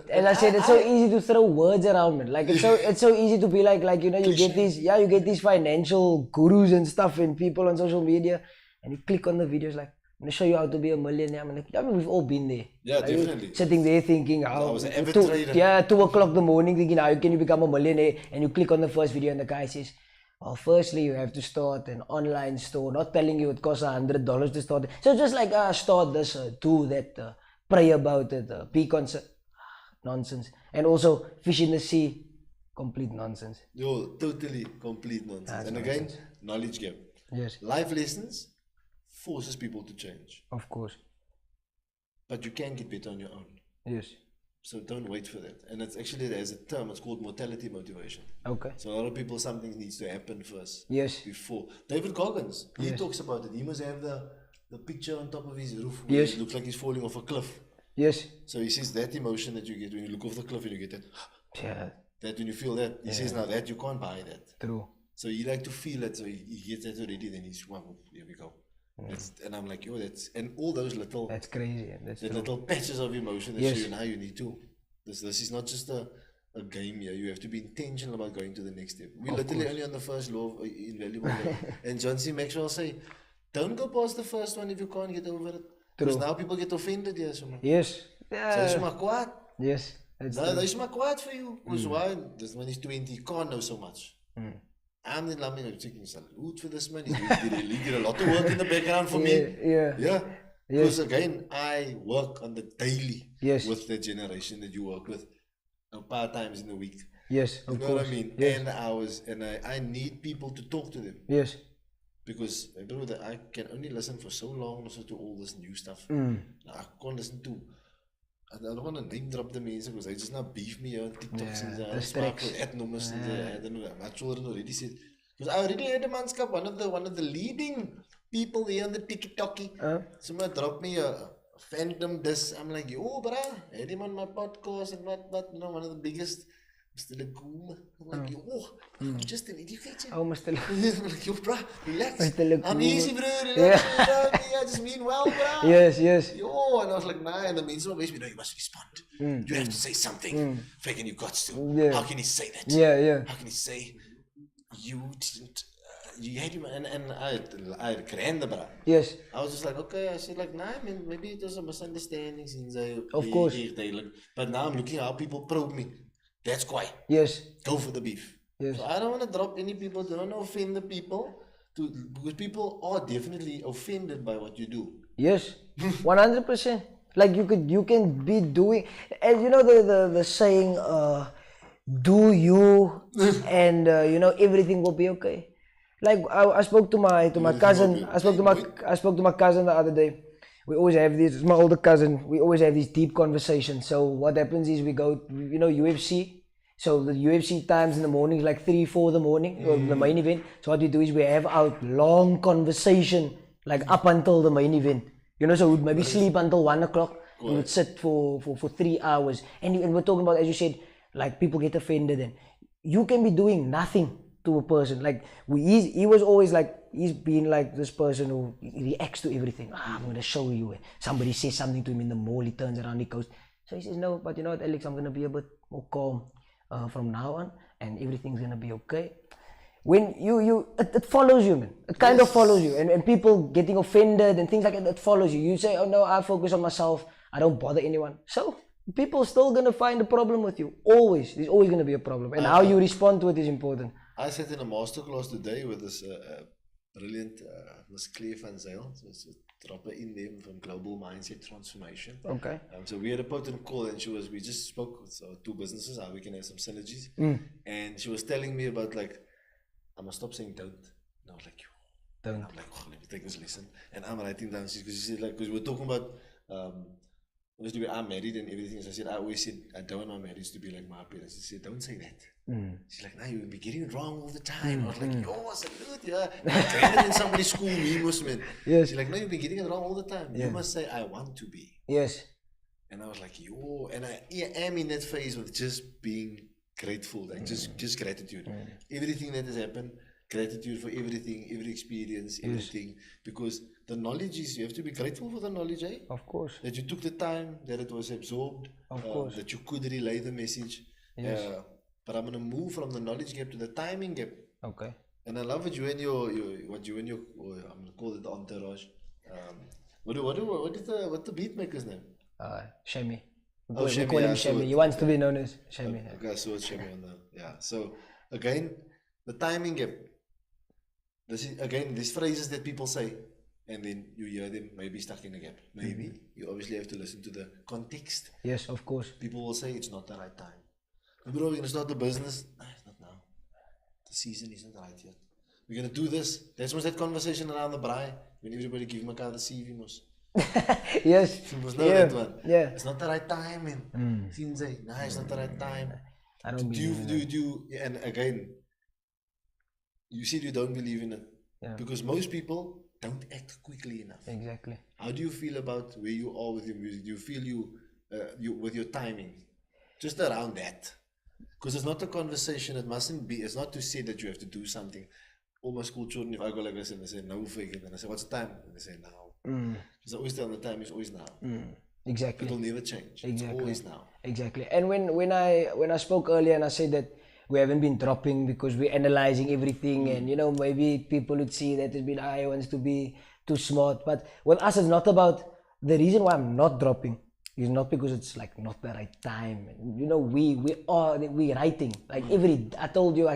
As I said, it's so easy to throw words around, man. Like it's so easy to be like you know, you get these financial gurus and stuff and people on social media, and you click on the videos like, I'm gonna show you how to be a millionaire. I'm like, we've all been there. Yeah, like, definitely. Sitting there thinking how 2 o'clock in the morning thinking how can you become a millionaire, and you click on the first video and the guy says, well, firstly, you have to start an online store. Not telling you it costs $100 to start. So just like, start this, do that, pray about it, be concerned. Nonsense. And also, fish in the sea, complete nonsense. Yo, totally complete nonsense. That's and nonsense. Again, knowledge gap. Yes. Life lessons forces people to change. Of course. But you can get better on your own. Yes. So don't wait for that. And it's actually, there's a term, it's called mortality motivation. Okay. So a lot of people, something needs to happen first. Yes. Before. David Goggins, he talks about it. He must have the picture on top of his roof where it looks like he's falling off a cliff. Yes. So he says that emotion that you get when you look off the cliff and you get that. Yeah. That when you feel that, he says now that you can't buy that. True. So you like to feel it, so he gets that already, then he's, wow, here we go. And I'm like, yo, and all those little, that's crazy. That's the little patches of emotion that show you now you need to. This is not just a game here. You have to be intentional about going to the next step. We're literally only on the first law of invaluable. And John C. Maxwell say, don't go past the first one if you can't get over it. Because now people get offended, yes. Yes. So Yeah. it's maar kwaad. Yes. No, is maar kwaad for you. Because why? This man is 20, he can't know so much. I'm the loving of taking salute for this man. He did a lot of work in the background for me. Yeah. Because again, I work on the daily Yes. with the generation that you work with, part times in the week. Yes, You of know course. what I mean? Yes. And the hours, and I need people to talk to them. Yes. Because I can only listen for so long also to all this new stuff. I can't listen to. I don't want to name drop the mensen because they just now beef me on TikToks and the smaak tracks. with ad-nummers and I don't know. My children already said because I already had a manskap, one of the leading people here on the TikToky. Someone dropped me a phantom this. I'm like, yo, bruh, I had him on my podcast and what, you know, one of the biggest. Mr. Lagoon. I'm like, yo, I'm just an idiot. Oh, Mr. I'm like, yo, bruh, relax. Mr. Lagoon. I'm easy, bro. Relax. I just mean well, bruh. Yes. Yo, and I was like, nah, and the means always, no, you must respond. You have to say something. Faking you got to. How can he say that? Yeah. How can he say you didn't? You had him, and I ran the bra. Yes. I was just like, okay. I said like, nah, man, maybe it was a misunderstanding since Of course. But now I'm looking how people probe me. That's why. Yes. Go for the beef. Yes. So I don't want to drop any people. I don't want to offend the people. Because people are definitely offended by what you do. Yes. 100%. Like you can be doing, and you know the saying, do you, and you know everything will be okay. Like I spoke to my cousin. I spoke to my cousin the other day. We always have these. My older cousin. We always have these deep conversations. So what happens is we go, you know, UFC. So the UFC times in the morning is like 3, 4 in the morning, or the main event. So what we do is we have our long conversation, like up until the main event. You know, so we'd maybe sleep until 1 o'clock. We would sit for 3 hours, and we're talking about, as you said, like people get offended, and you can be doing nothing to a person. Like he was always like, he's been like this person who reacts to everything. I'm going to show you. And somebody says something to him in the mall, he turns around, he goes. So he says, no, but you know what, Alex, I'm going to be a bit more calm from now on, and everything's going to be okay. When it follows you, man. It kind of follows you, and people getting offended and things like that, it follows you. You say, oh no, I focus on myself, I don't bother anyone. So people still going to find a problem with you. Always. There's always going to be a problem. And how you respond to it is important. I sat in a masterclass today with this brilliant Miss Claire van Zyl. So it's a dropper in them from Global Mindset Transformation. Okay. So we had a potent call, and we just spoke with two businesses, how we can have some synergies. And she was telling me about like, I must stop saying don't. And I was like, don't. I'm like, oh, let me take this lesson. And I'm writing down, because she said like, because we're talking about, obviously I'm married and everything. So I said, I always said, I don't want my marriage to be like my parents. She said, don't say that. She's like, no, you'll be getting it wrong all the time. I was like, yo, salute, yeah. I'm training in somebody's school, me, Muslim. Yes. She's like, no, you've been getting it wrong all the time. You must say, I want to be. Yes. And I was like, yo, and I am in that phase with just being grateful, like just gratitude. Everything that has happened, gratitude for everything, every experience, everything. Because the knowledge is, you have to be grateful for the knowledge, eh? Of course. That you took the time, that it was absorbed, of course. That you could relay the message. Yes. But I'm going to move from the knowledge gap to the timing gap. Okay. And I love what you and your I'm going to call it the entourage. What's the beat maker's name? Shami. Oh, We call him Shami. He wants to be known as Shami. Okay, I saw it's Shami on the, yeah. So again, the timing gap. These phrases that people say, and then you hear them maybe stuck in a gap. Maybe you obviously have to listen to the context. Yes, of course. People will say it's not the right time. Bro, we're going to start the business. Nah, it's not now. The season isn't right yet. We're going to do this. That's was that conversation around the braai when everybody give Maka the CV mos. Yes. You must know that one. Yeah. It's not the right time, man. Nah, it's not the right time. I don't believe in it. And again, you said you don't believe in it. Yeah. Because most people don't act quickly enough. Exactly. How do you feel about where you are with your music? Do you feel you with your timing? Just around that. Because it's not a conversation, it mustn't be, it's not to say that you have to do something. All my school children, if I go like this and they say, no, fake it, and I say, what's the time? And they say, now. Because I always tell them the time is always now. Exactly. It'll never change. Exactly. It's always now. Exactly. And when I spoke earlier and I said that we haven't been dropping because we're analyzing everything, and you know, maybe people would see that it's been, I wants to be too smart. But with us, it's not about, the reason why I'm not dropping is not because it's like not the right time. You know, we writing like I told you,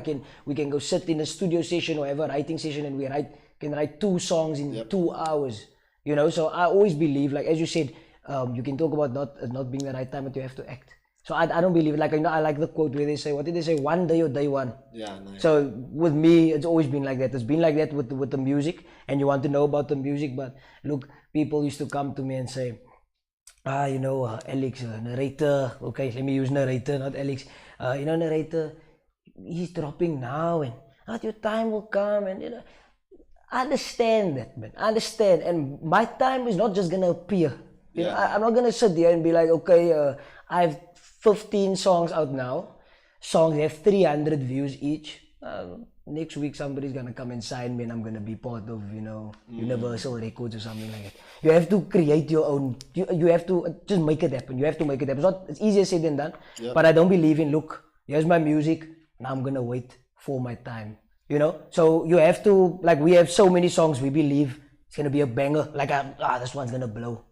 we can go sit in a studio session or have a writing session and can write 2 songs in 2 hours. You know, so I always believe, like as you said, you can talk about not being the right time, but you have to act. So I don't believe it. Like, you know, I like the quote where they say, what did they say? One day or day one. Yeah, nice. So with me, it's always been like that. It's been like that with the music, and you want to know about the music. But look, people used to come to me and say, you know, Alex, narrator. Okay, let me use narrator, not Alex. You know, narrator, he's dropping now, and your time will come, and you know, I understand that, man. I understand, and my time is not just gonna appear. You know, I'm not gonna sit there and be like, okay, I have 15 songs out now. Songs have 300 views each. Next week somebody's gonna come and sign me and I'm gonna be part of, you know, Universal Records or something like that. You have to create your own, you have to just make it happen. You have to make it happen. It's easier said than done. But I don't believe in, look, here's my music, now I'm gonna wait for my time. You know? So you have to, like, we have so many songs we believe it's gonna be a banger. Like, this one's gonna blow.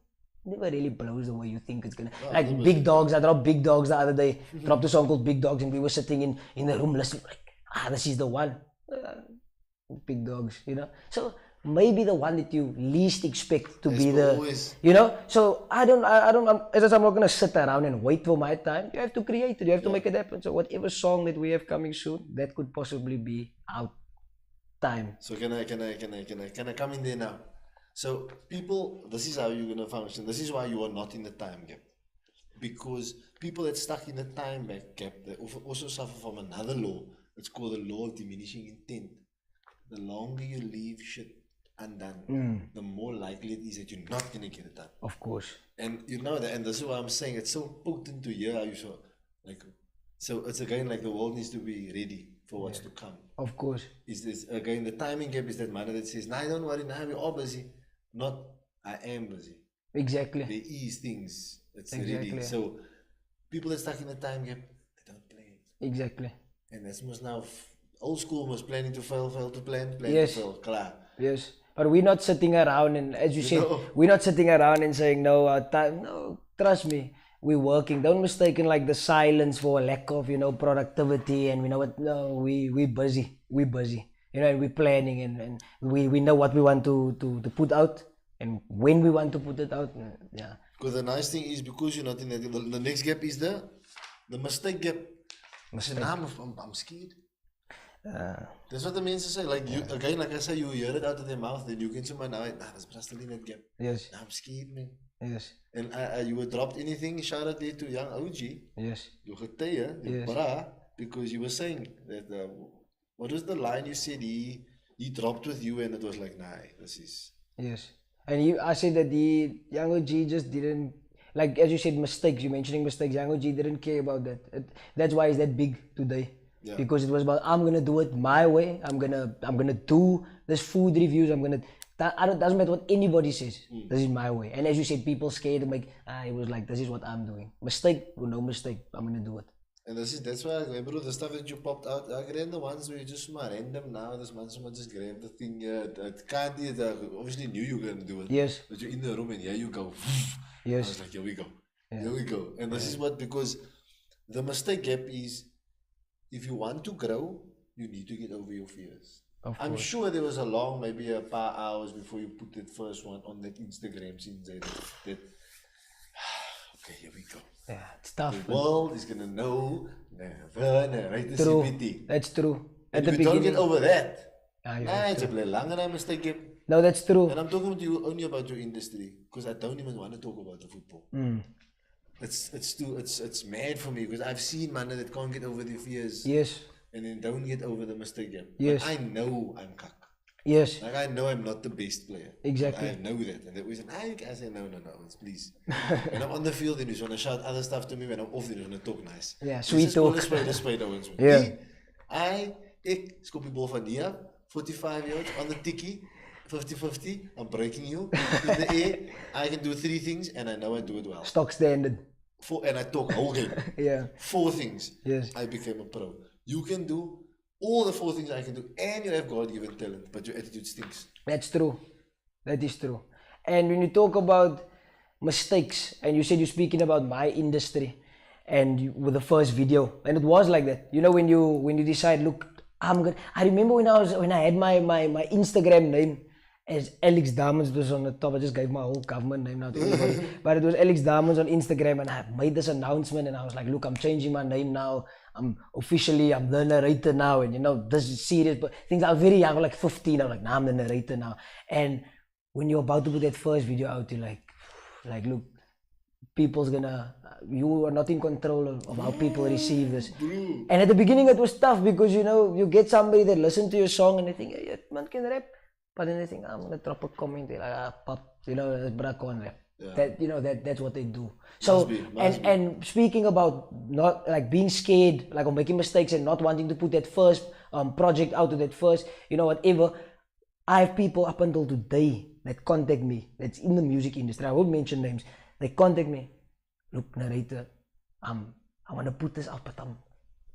Never really blows the way you think it's gonna. Like Big Dogs, I dropped Big Dogs the other day. Dropped a song called Big Dogs, and we were sitting in the room listening, like, this is the one. Big Dogs, you know. So maybe the one that you least expect to be the, you know. So I don't. As I'm not gonna sit around and wait for my time. You have to create it. You have to make it happen. So whatever song that we have coming soon, that could possibly be out time. So can I come in there now? So people, this is how you're gonna function. This is why you are not in the time gap, because people that stuck in the time gap, they also suffer from another law. It's called the law of diminishing intent. The longer you leave shit undone, the more likely it is that you're not gonna get it done. Of course. And you know that, and this is why I'm saying it's so potent to hear how you so like. So it's again like the world needs to be ready for what's to come. Of course. Is this again the timing gap? Is that man that says, "Nah, don't worry, now we're all busy." Not, I am busy. Exactly. There is things that's ready. So people that stuck in the time gap, they don't plan. Exactly. And that's most now old school was planning to fail to plan to fail. Klar. Yes. But we're not sitting around and, as you said, we're not sitting around and saying, no, time. No, trust me, we're working. Don't mistake like the silence for a lack of, you know, productivity, and we know what. No, we're busy. We're busy. You know, and we're planning, and we know what we want to put out and when we want to put it out. Yeah. Because the nice thing is, because you're not in the next gap is the mistake gap. Mistake. I'm scared. That's what the men say. Like you again, like I say, you hear it out of their mouth, then you can say, "Man, that's still in that gap." Yes. I'm scared, man. Yes. And you were dropped anything? Shout out there to young OG. Yes. You getuie, you bra, because you were saying that. What was the line you said? He dropped with you, and it was like, nah, this is. Yes. And I said that the young OG just didn't, like, as you said, mistakes. You're mentioning mistakes. Young OG didn't care about that. That's why it's that big today. Yeah. Because it was about, I'm gonna do it my way. I'm gonna do this food reviews. Doesn't matter what anybody says. This is my way. And as you said, people scared to make. It was like, this is what I'm doing. Mistake or no mistake, I'm gonna do it. And that's why I remember the stuff that you popped out. I read the ones where you just random now. This man, someone just grabbed the thing. It can't be. Obviously knew you were gonna do it. Yes. But you're in the room and here you go. Yes. I was like, here we go. Yeah. Here we go. And this is what, because the mistake gap is, if you want to grow, you need to get over your fears. I'm sure there was a long, maybe a paar hours before you put that first one on that Instagram scene that okay, here we go. Yeah, it's tough. The world is gonna know the NarratorCPT. That's true. And if you don't get over that, it's a longer mistake gap. No, that's true. And I'm talking to you only about your industry, because I don't even want to talk about the football. It's mad for me, because I've seen man that can't get over their fears. Yes. And then don't get over the mistake gap. Yes. But I know I'm cuck. Yes. Like I know I'm not the best player. Exactly. I know that. And they always say, I say, no, it's please. When I'm on the field, then you just want to shout other stuff to me. When I'm off, then you want to talk nice. Yeah, sweet talk. Let's play the ones. Yeah. Ik skop die bal van hier, 45 yards on the tiki, 50-50. I'm breaking you in the air. I can do 3 things, and I know I do it well. Stock standard. And I talk whole game. Yeah. 4 things. Yes. I became a pro. You can do all the 4 things I can do, and you have God-given talent, but your attitude stinks. That's true. That is true. And when you talk about mistakes, and you said you're speaking about my industry, and with the first video, and it was like that. You know, when you decide, look, I'm good. I remember when I had my Instagram name as Alex Damons. It was on the top. I just gave my whole government name now to everybody. But it was Alex Damons on Instagram, and I made this announcement, and I was like, look, I'm changing my name now. I'm the narrator now, and you know, this is serious. But things, I was very young, I was like 15. I was like, nah, I'm the narrator now. And when you're about to put that first video out, you're like, look, you are not in control of how people receive this. And at the beginning it was tough, because you know, you get somebody that listen to your song and they think, hey, man can rap, but then they think, I'm gonna drop a comment, they're like, pop, you know, bra can't rap. Yeah. That, you know, that's what they do. So and speaking about not like being scared, like, or making mistakes and not wanting to put that first project out to that first, you know, whatever. I have people up until today that contact me, that's in the music industry. I won't mention names. They contact me. Look, narrator, I want to put this out, but I'm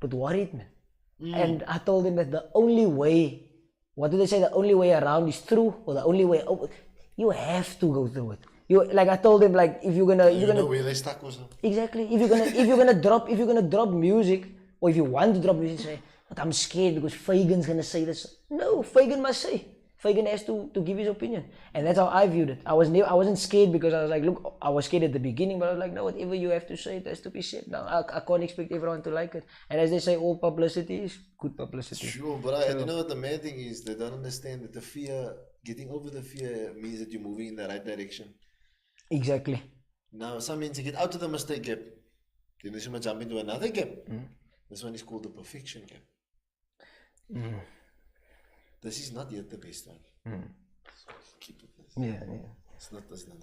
worried, man. And I told them that the only way, what do they say? The only way around is through, or the only way over. You have to go through it. Like I told them, like, if you're gonna know where they stuck or something. Exactly. If you're gonna drop music, or if you want to drop music, say, but I'm scared because Fagan's gonna say this. No, Fagan must say. Fagan has to give his opinion, and that's how I viewed it. I wasn't scared, because I was like, look, I was scared at the beginning, but I was like, no, whatever you have to say, it has to be said. Now I can't expect everyone to like it, and as they say, all publicity is good publicity. Sure, but you know what the main thing is? They don't understand that the fear, getting over the fear, means that you're moving in the right direction. Exactly. Now, some means you get out of the mistake gap, then you must jump into another gap. This one is called the perfection gap. This is not yet the best one. Keep it. Yeah. It's not the best one.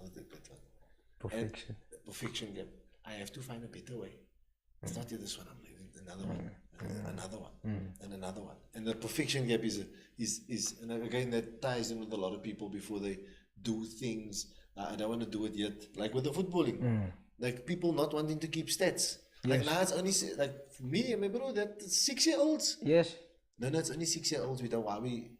Perfection. And perfection gap. I have to find a better way. It's not yet this one. I'm leaving another one, and another one, and another one. And the perfection gap is and again, that ties in with a lot of people before they do things. I don't want to do it yet. Like with the footballing, like people not wanting to keep stats. Like now it's only like for me, my bro, that 6-year-olds. Yes. No, it's only 6-year-olds. We don't worry.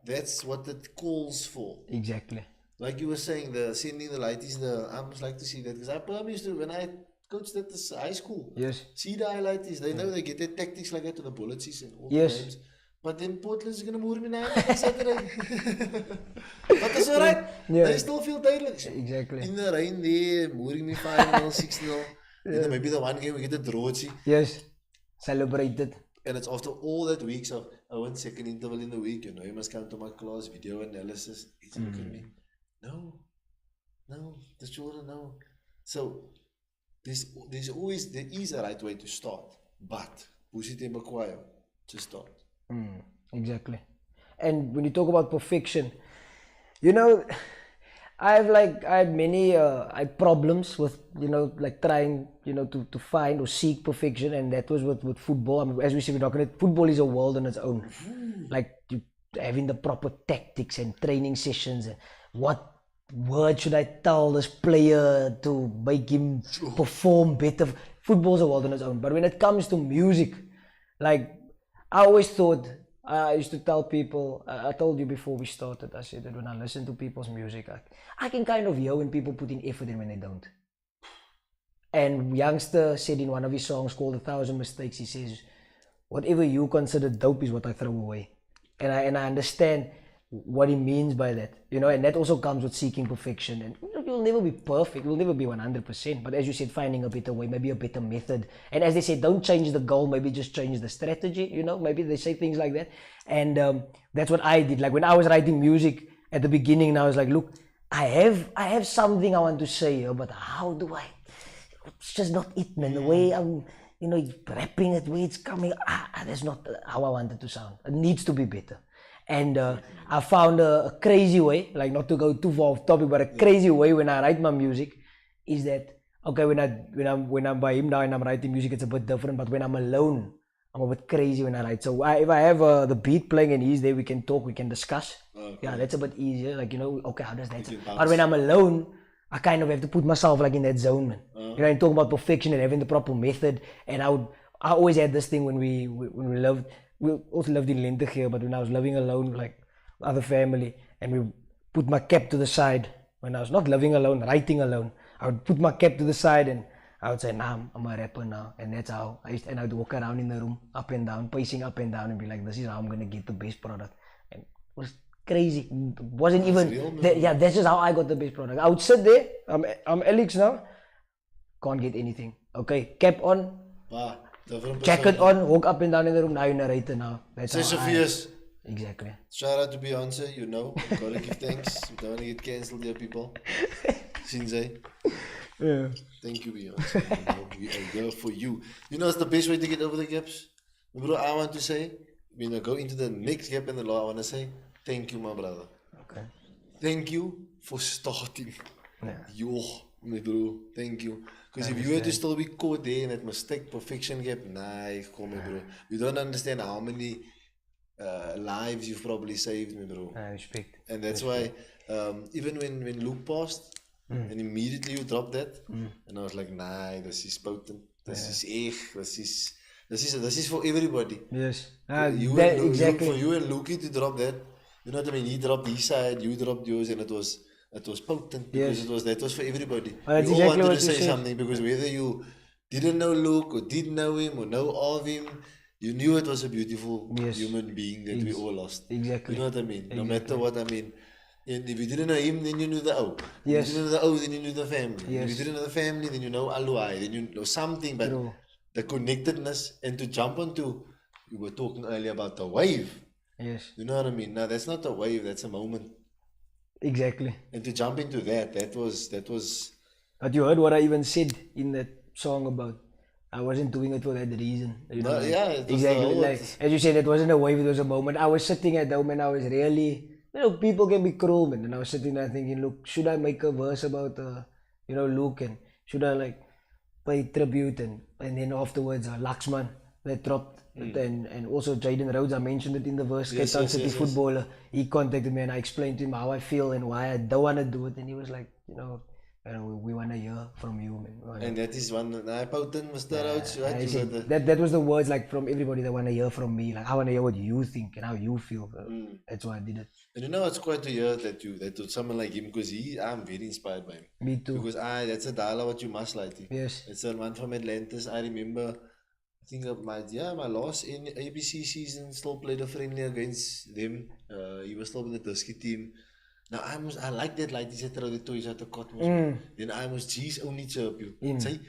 That's what it calls for. Exactly. Like you were saying, the sending the lighties, I must like to see that, because I promised to, when I coached at this high school. Yes. See the highlighties. They know they get their tactics like that to the bullets and all the games. But then Portland's going to move me now on Saturday. But that's alright. Yeah. They still feel tired. Exactly. In the rain there, mooring me 5-0, 6-0. And then maybe the one game we get a draw. Yes. Celebrated. And it's after all that weeks of, second interval in the week, you know, you must come to my class, video analysis. He's look at me. No, the children, no. So, there is a right way to start, but push it in Maguire to start. Exactly. And when you talk about perfection, you know, I had many problems with, you know, like trying, you know, to find or seek perfection, and that was with football. I mean, as we say, football is a world on its own. Like you having the proper tactics and training sessions, and what word should I tell this player to make him perform better. Football's a world on its own. But when it comes to music, like I always thought, I used to tell people, I told you before we started, I said that when I listen to people's music, I can kind of hear when people put in effort and when they don't. And Youngster said in one of his songs called 1,000 Mistakes, he says, whatever you consider dope is what I throw away. And I understand what he means by that, you know, and that also comes with seeking perfection. And you know, you'll never be perfect, you'll never be 100%, but as you said, finding a better way, maybe a better method. And as they say, don't change the goal, maybe just change the strategy, you know, maybe they say things like that. And that's what I did. Like when I was writing music at the beginning, and I was like, look, I have something I want to say here, but how do I? It's just not it, man. The way I'm, you know, rapping it, the way it's coming, that's not how I want it to sound. It needs to be better. And I found a crazy way, like not to go too far off topic, but a crazy way when I write my music is that, okay, when I'm by him now and I'm writing music, it's a bit different, but when I'm alone, I'm a bit crazy when I write. So if I have the beat playing and he's there, we can talk, we can discuss. Okay. Yeah, that's a bit easier. Like, you know, okay, how does that sound? But when I'm alone, I kind of have to put myself like in that zone, man. You know, and talk about perfection and having the proper method. And I always had this thing when we also lived in Lente here, but when I was living alone, like other family, and put my cap to the side when I was not living alone, writing alone. I would put my cap to the side and I would say, nah, I'm a rapper now. And that's how and I would walk around in the room, up and down, pacing up and down and be like, this is how I'm going to get the best product. And it was crazy. It wasn't even, that's just how I got the best product. I would sit there, I'm Alex now, can't get anything. Okay, cap on, jacket on, walk up and down in the room, now you're narrator now. That's how Sophia's. Exactly. Shout out to Beyonce, you know. Gotta give thanks. We don't want to get cancelled here, people. Sinzai. Yeah. Thank you, Beyonce. You know, we are here for you. You know, it's the best way to get over the gaps. Bro, I want to say, when I go into the next gap in the law, I want to say, thank you, my brother. Okay. Thank you for starting. Yeah. Yo, my bro, thank you. Because if you were to still be caught there in that mistake, perfection gap, nah, come, bro. You don't understand how many lives you've probably saved, me bro. I respect. And that's why even when Luke passed and immediately you dropped that and I was like, nah, this is potent, this is echt, this is for everybody. Yes. Exactly. For you and Luki to drop that, you know what I mean? He dropped his side, you dropped yours, and it was potent because that was for everybody. We all wanted to say something because whether you didn't know Luke or did know him or know of him, you knew it was a beautiful human being that we all lost. Exactly. You know what I mean? No matter what I mean. And if you didn't know him, then you knew the O. Yes. If you didn't know the O, then you knew the family. Yes. If you didn't know the family, then you know Aluai, then you know something. But the connectedness and to jump onto, you were talking earlier about the wave. Yes. You know what I mean? Now that's not a wave, that's a moment. Exactly. And to jump into that was. But you heard what I even said in that song about I wasn't doing it for that reason. You know, exactly. Like, as you said, it wasn't a wave, it was a moment. I was sitting at home and I was really, people can be cruel, man. And I was sitting there thinking, look, should I make a verse about, Luke, and should I pay tribute? And then afterwards, Laxman, that dropped. And also Jaden Rhodes, I mentioned it in the verse, City footballer. He contacted me and I explained to him how I feel and why I don't want to do it. And he was like, we want to hear from you, man. And that is one, potent Mr. Rhodes, right? That was the words from everybody that want to hear from me. I want to hear what you think and how you feel. That's why I did it. And it's quite to hear that someone like him, because I'm very inspired by him. Me too. Because that's a dialogue what you must like. Yes. It's a man from Atlantis. I remember, I think of my last in ABC season, still played a friendly against them. He was still in the Dusky team. Now I like that, like he said, throw the toys out the cot. Then I was, geez, only chirp you. Say,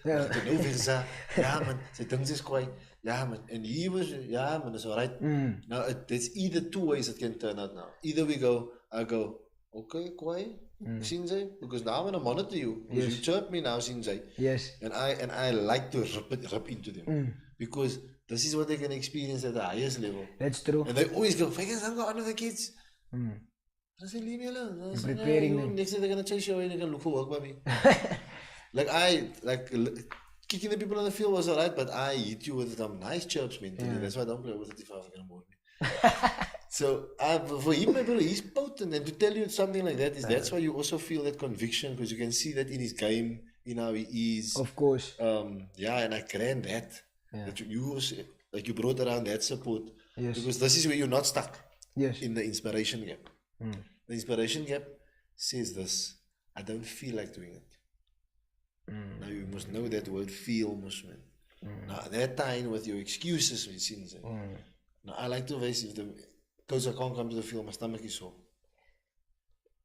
no versa. Yeah, man. Say, things is quite. Yeah, man. And he was, yeah, man, it's alright. Now, there's either two ways it can turn out now. Either I go, okay, quiet, Sinzai, because now I'm going to monitor you. Because you chirp me now, Sinzai. Yes. And I like to rip into them. Because this is what they can experience at the highest level. That's true. And they always go, Vegas, don't go under the kids. I say, leave me alone. You're preparing them. Next day they're going to chase you away and they're going to look for work by me. Kicking the people on the field was alright, but I hit you with some nice chirps mentally. That's why I don't play with it if I was going to mourn me. So for him, he's potent. And to tell you something like that, that's why you also feel that conviction, because you can see that in his game, in how he is. Of course. And I grant that. That you brought around that support. Yes. Because this is where you're not stuck. Yes. In the inspiration gap. The inspiration gap says this: I don't feel like doing it. Now you must know that word feel, Muslim. Now that time with your excuses, now I like to raise if the coach I can't come to the field, my stomach is sore.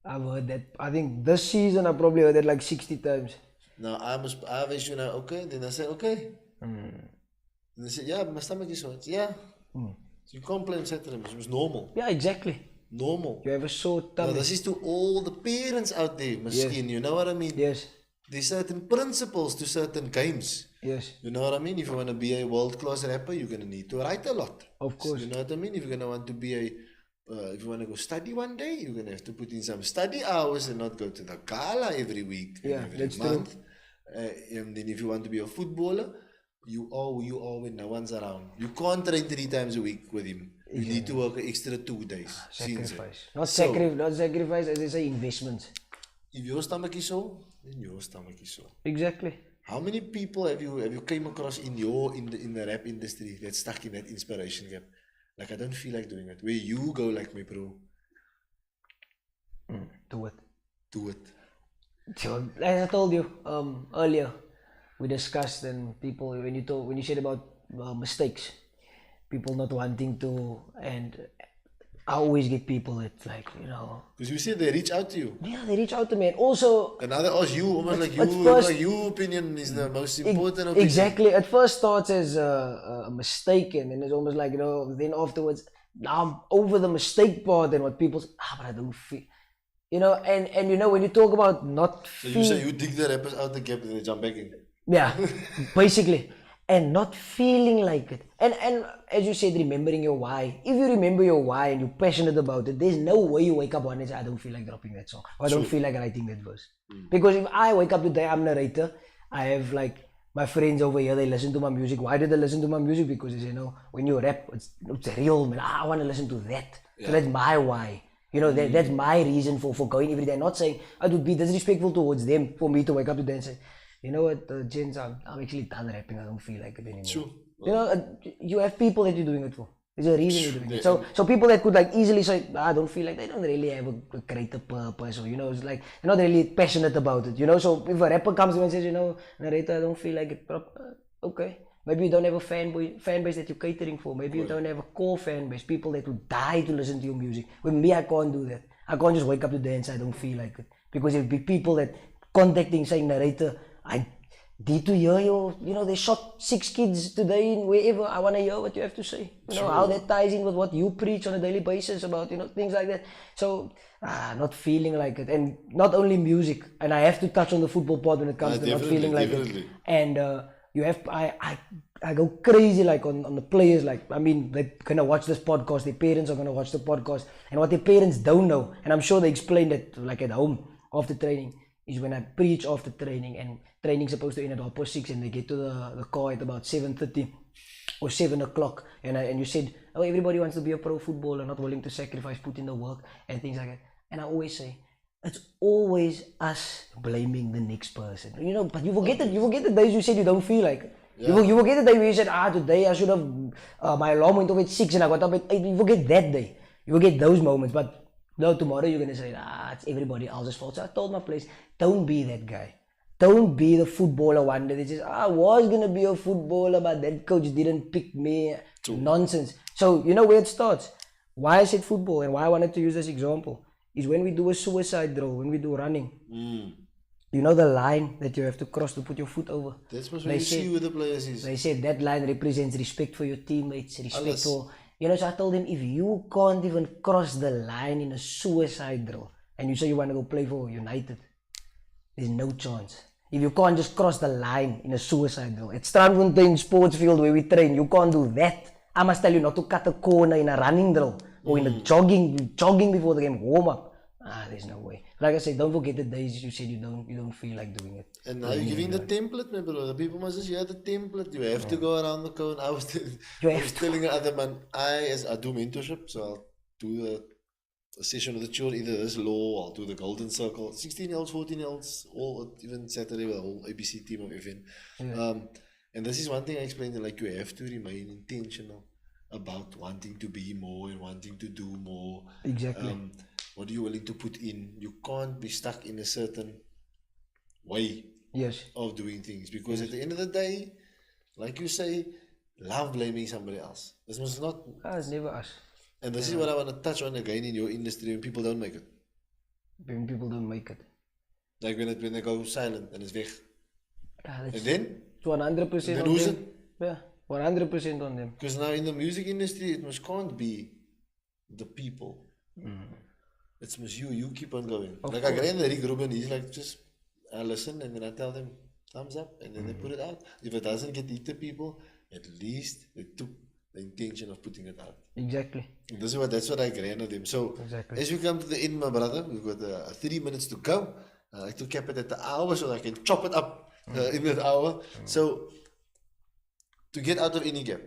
I've heard that. I think this season I probably heard that 60 times. Now I raise okay. Then I say okay. And they say, yeah, my stomach is sore. Yeah. So you can't blame Saturday. It's normal. Yeah, exactly. Normal. You have a sore tummy. Now, this is to all the parents out there, Maskin, you know what I mean? Yes. There's certain principles to certain games. Yes. You know what I mean? If you want to be a world-class rapper, you're going to need to write a lot. Of course. You know what I mean? If you're going to want to be if you want to go study one day, you're going to have to put in some study hours and not go to the gala every week, every month. And then if you want to be a footballer, you are who you are when no one's around. You can't train 3 times a week with him. You need to work an extra 2 days. Sacrifice. Not sacrifice, as they say, investments. If your stomach is sore, then your stomach is sore. Exactly. How many people have you came across in the rap industry that's stuck in that inspiration gap? Like, I don't feel like doing it. Where you go like me, bro. Do it. Do it. So, as I told you earlier, we discussed and people when you said about mistakes, people not wanting to, and I always get people that like Because you said they reach out to you. yeah, they reach out to me, and also And now they ask you, almost like at first- like your opinion is the most important opinion. exactly. At first starts as a mistake, and then it's almost like then afterwards, now I'm over the mistake part, and what people say, but I don't feel, and when you talk about not So you feel, say you dig the rappers out the gap and they jump back in. yeah, basically, and not feeling like it, and as you said, remembering your why. If you remember your why and you're passionate about it, there's no way you wake up one day and say, I don't feel like dropping that song, or I don't feel like writing that verse. Because if I wake up today, I'm a narrator, I have like my friends over here, they listen to my music. Why did they listen to my music? Because they say, when you rap, it's real, man. I want to listen to that. So that's my why. That's my reason for going every day. I'm not saying it would be disrespectful towards them for me to wake up today and say, you know what, gents, I'm actually done rapping. I don't feel like it anymore. True. You have people that you're doing it for. There's a reason you're doing it. So people that could like easily say, I don't feel like, they don't really have a greater purpose, or it's like they're not really passionate about it. So if a rapper comes to me and says, narrator, I don't feel like it. Okay. Maybe you don't have a fan base that you're catering for. Maybe you don't have a core fan base, people that would die to listen to your music. With me, I can't do that. I can't just wake up today and say I don't feel like it. Because it'll be people that contacting saying, narrator, I need to hear you. They shot 6 kids today in wherever. I want to hear what you have to say. How that ties in with what you preach on a daily basis about, things like that. So, not feeling like it. And not only music. And I have to touch on the football part when it comes to not feeling like it. And I go crazy like on the players. Like, I mean, they're gonna watch this podcast. Their parents are gonna watch the podcast. And what their parents don't know, and I'm sure they explained it like at home after training, is when I preach after training, and training's supposed to end at 6:30, and they get to the car at about 7:30 or 7 o'clock, and you said, everybody wants to be a pro footballer, not willing to sacrifice, put in the work and things like that. And I always say, it's always us blaming the next person, but you forget the days you said you don't feel like it. Yeah. You forget the day where you said, today I should have, my alarm went off at 6 and I got up at 8. You forget that day. You forget those moments, but no, tomorrow you're going to say, it's everybody else's fault. So I told my players, don't be that guy. Don't be the footballer one day that says, I was going to be a footballer, but that coach didn't pick me. True. Nonsense. So, where it starts. Why I said football and why I wanted to use this example is when we do a suicide drill, when we do running. You know the line that you have to cross to put your foot over? That's what you see with the players is. They said that line represents respect for your teammates, respect for... so I told them, if you can't even cross the line in a suicide drill, and you say you want to go play for United, there's no chance. If you can't just cross the line in a suicide drill, at Strandfontein sports field where we train, you can't do that. I must tell you not to cut a corner in a running drill, or in a jogging before the game, warm up. There's no way. Like I said, don't forget the days you said you don't feel like doing it. And now you're giving the template, my brother. The people must just hear the template. You have to go around the cone. I was telling another man, I do mentorship, so I'll do a session with the children, either this law, I'll do the golden circle, 16-year-olds, 14-year-olds, all, even Saturday with the whole ABC team of FN. And this is one thing I explained, like you have to remain intentional about wanting to be more and wanting to do more. Exactly. What are you willing to put in? You can't be stuck in a certain way of doing things, because at the end of the day, like you say, love blaming somebody else. This was not... it's never us. And this is what I want to touch on again in your industry, when people don't make it. When people don't make it. Like when they go silent and it's weg. And then? It's 100% on them. Yeah, 100% on them. Because now in the music industry, it can't be the people. It's must you keep on going. I agree with Rick Rubin, he's like, just I listen and then I tell them thumbs up and then they put it out. If it doesn't get the people, at least they took the intention of putting it out. Exactly. And that's what I agree with them. So as we come to the end, my brother, we've got 3 minutes to go. I like to cap it at the hour so I can chop it up in that hour. So to get out of any gap,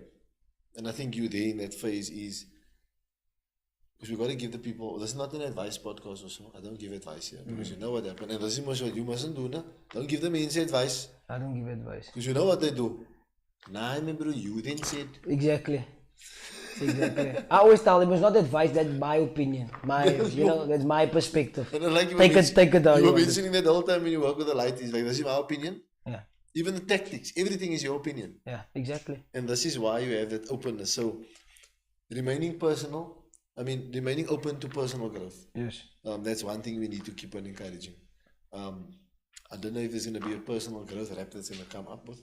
and I think you there in that phase is, because we've got to give the people, this is not an advice podcast or so, I don't give advice here, because you know what happened, and this is what you mustn't do, no? Don't give them any advice. I don't give advice. Because you know what they do. Nah, remember you then said. Exactly. Exactly. I always tell them it's not advice, that's my opinion. That's my perspective. And I like you Take it down. You you were want it. mentioning that the whole time when you work with the light, is like, this is my opinion. Yeah. Even the tactics, everything is your opinion. Yeah, exactly. And this is why you have that openness. So, remaining open to personal growth. Yes. That's one thing we need to keep on encouraging. I don't know if there's going to be a personal growth rap that's going to come up with.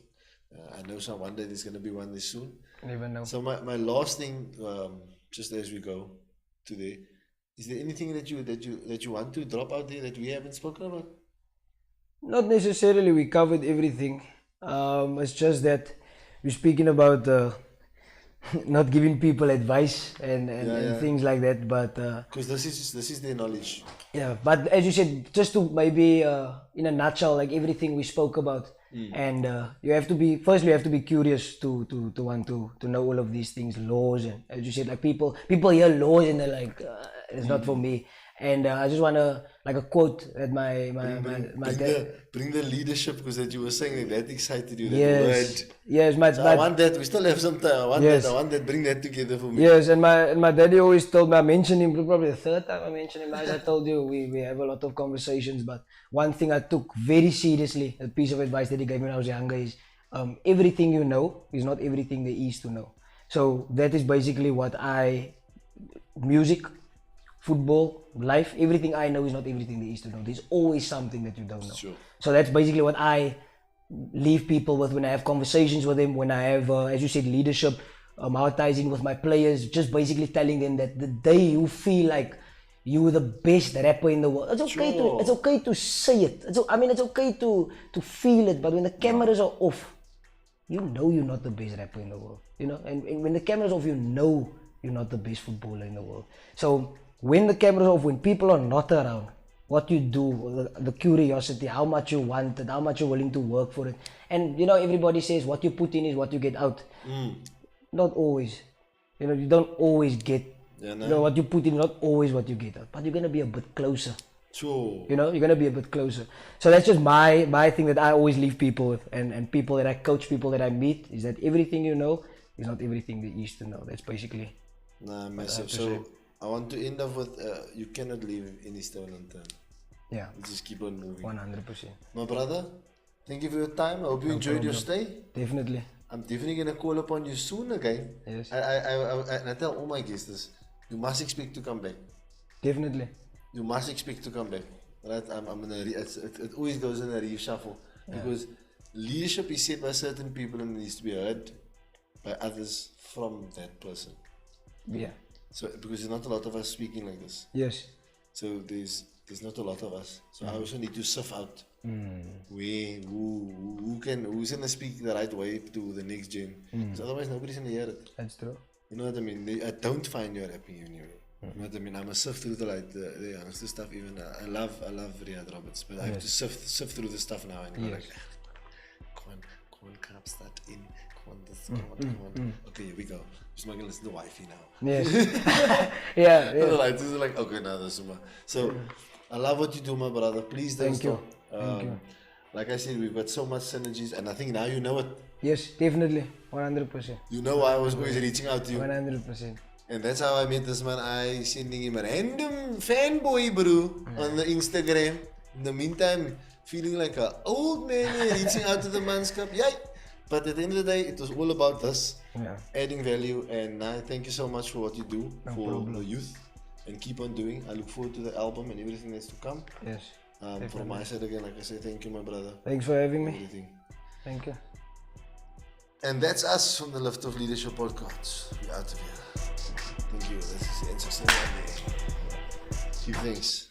I know one day there's going to be one this soon. Never know. So my last thing, just as we go today, is there anything that you want to drop out there that we haven't spoken about? Not necessarily. We covered everything. It's just that we're speaking about not giving people advice and things like that. But because this is their knowledge. Yeah, but as you said, just to maybe in a nutshell, like everything we spoke about, and you have to be curious to want to know all of these things, laws, and as you said, like people hear laws and they're like, it's not for me. And I just want to, like a quote that my dad. Bring the leadership, because that you were saying that excited you. That Yes, word. yes, I want that. We still have some time. I want that. Bring that together for me. Yes, and my daddy always told me, I mentioned him probably the third time I mentioned him. As I told you, we have a lot of conversations, but one thing I took very seriously, a piece of advice that he gave me when I was younger, is everything you know is not everything there is to know. So that is basically what music, football, life, everything I know is not everything there is to know. There's always something that you don't know. Sure. So that's basically what I leave people with when I have conversations with them, when I have, as you said, leadership, how it ties in with my players, just basically telling them that the day you feel like you're the best rapper in the world, it's okay it's okay to say it. It's okay to feel it, but when the cameras are off, you know you're not the best rapper in the world. And when the camera's off, you know you're not the best footballer in the world. So when the camera's off, when people are not around, what you do, the curiosity, how much you want it, how much you're willing to work for it. And everybody says what you put in is what you get out. Not always. You don't always get what you put in, not always what you get out. But you're going to be a bit closer. Sure. You're going to be a bit closer. So that's just my thing that I always leave people with, and people that I coach, people that I meet, is that everything you know is not everything there is to know. That's basically massive. So I want to end up with you cannot leave any stone unturned. Yeah. You just keep on moving. 100%. My brother, thank you for your time. I hope you enjoyed your stay. Definitely. I'm definitely going to call upon you soon again. Yes. I tell all my guests this. You must expect to come back. Definitely. You must expect to come back. Right? It always goes in a reshuffle. Because leadership is set by certain people and needs to be heard by others from that person. Yeah. So because there's not a lot of us speaking like this. Yes. So there's not a lot of us. So I also need to sift out who's gonna speak the right way to the next gen. Because otherwise nobody's gonna hear it. That's true. You know what I mean? I don't find your rapping anyway. You know what I mean? I'm a sift through the youngster stuff. Even I love Riyad Roberts, but I have to sift through the stuff now and go like, come on, caps that in. Come on. Okay, here we go. Just not gonna listen to wifey now. Yes. yeah. Like, this is like, okay, now this is so I love what you do, my brother. Please don't stop. Thank you. Like I said, we've got so much synergies, and I think now you know it. Yes, definitely. 100%. You know why I was always reaching out to you. 100%. And that's how I met this man. I sending him a random fanboy, bro, on the Instagram. In the meantime, feeling like an old man reaching out to the man's cup. Yay! But at the end of the day, it was all about this, adding value. And I thank you so much for what you do for the youth, and keep on doing. I look forward to the album and everything that's to come. Yes. From my side again, like I say, thank you, my brother. Thanks for having me. Everything. Thank you. And that's us from the Liftoff Leadership Podcast. We're out of here. Thank you. This is Intentionality. Few things.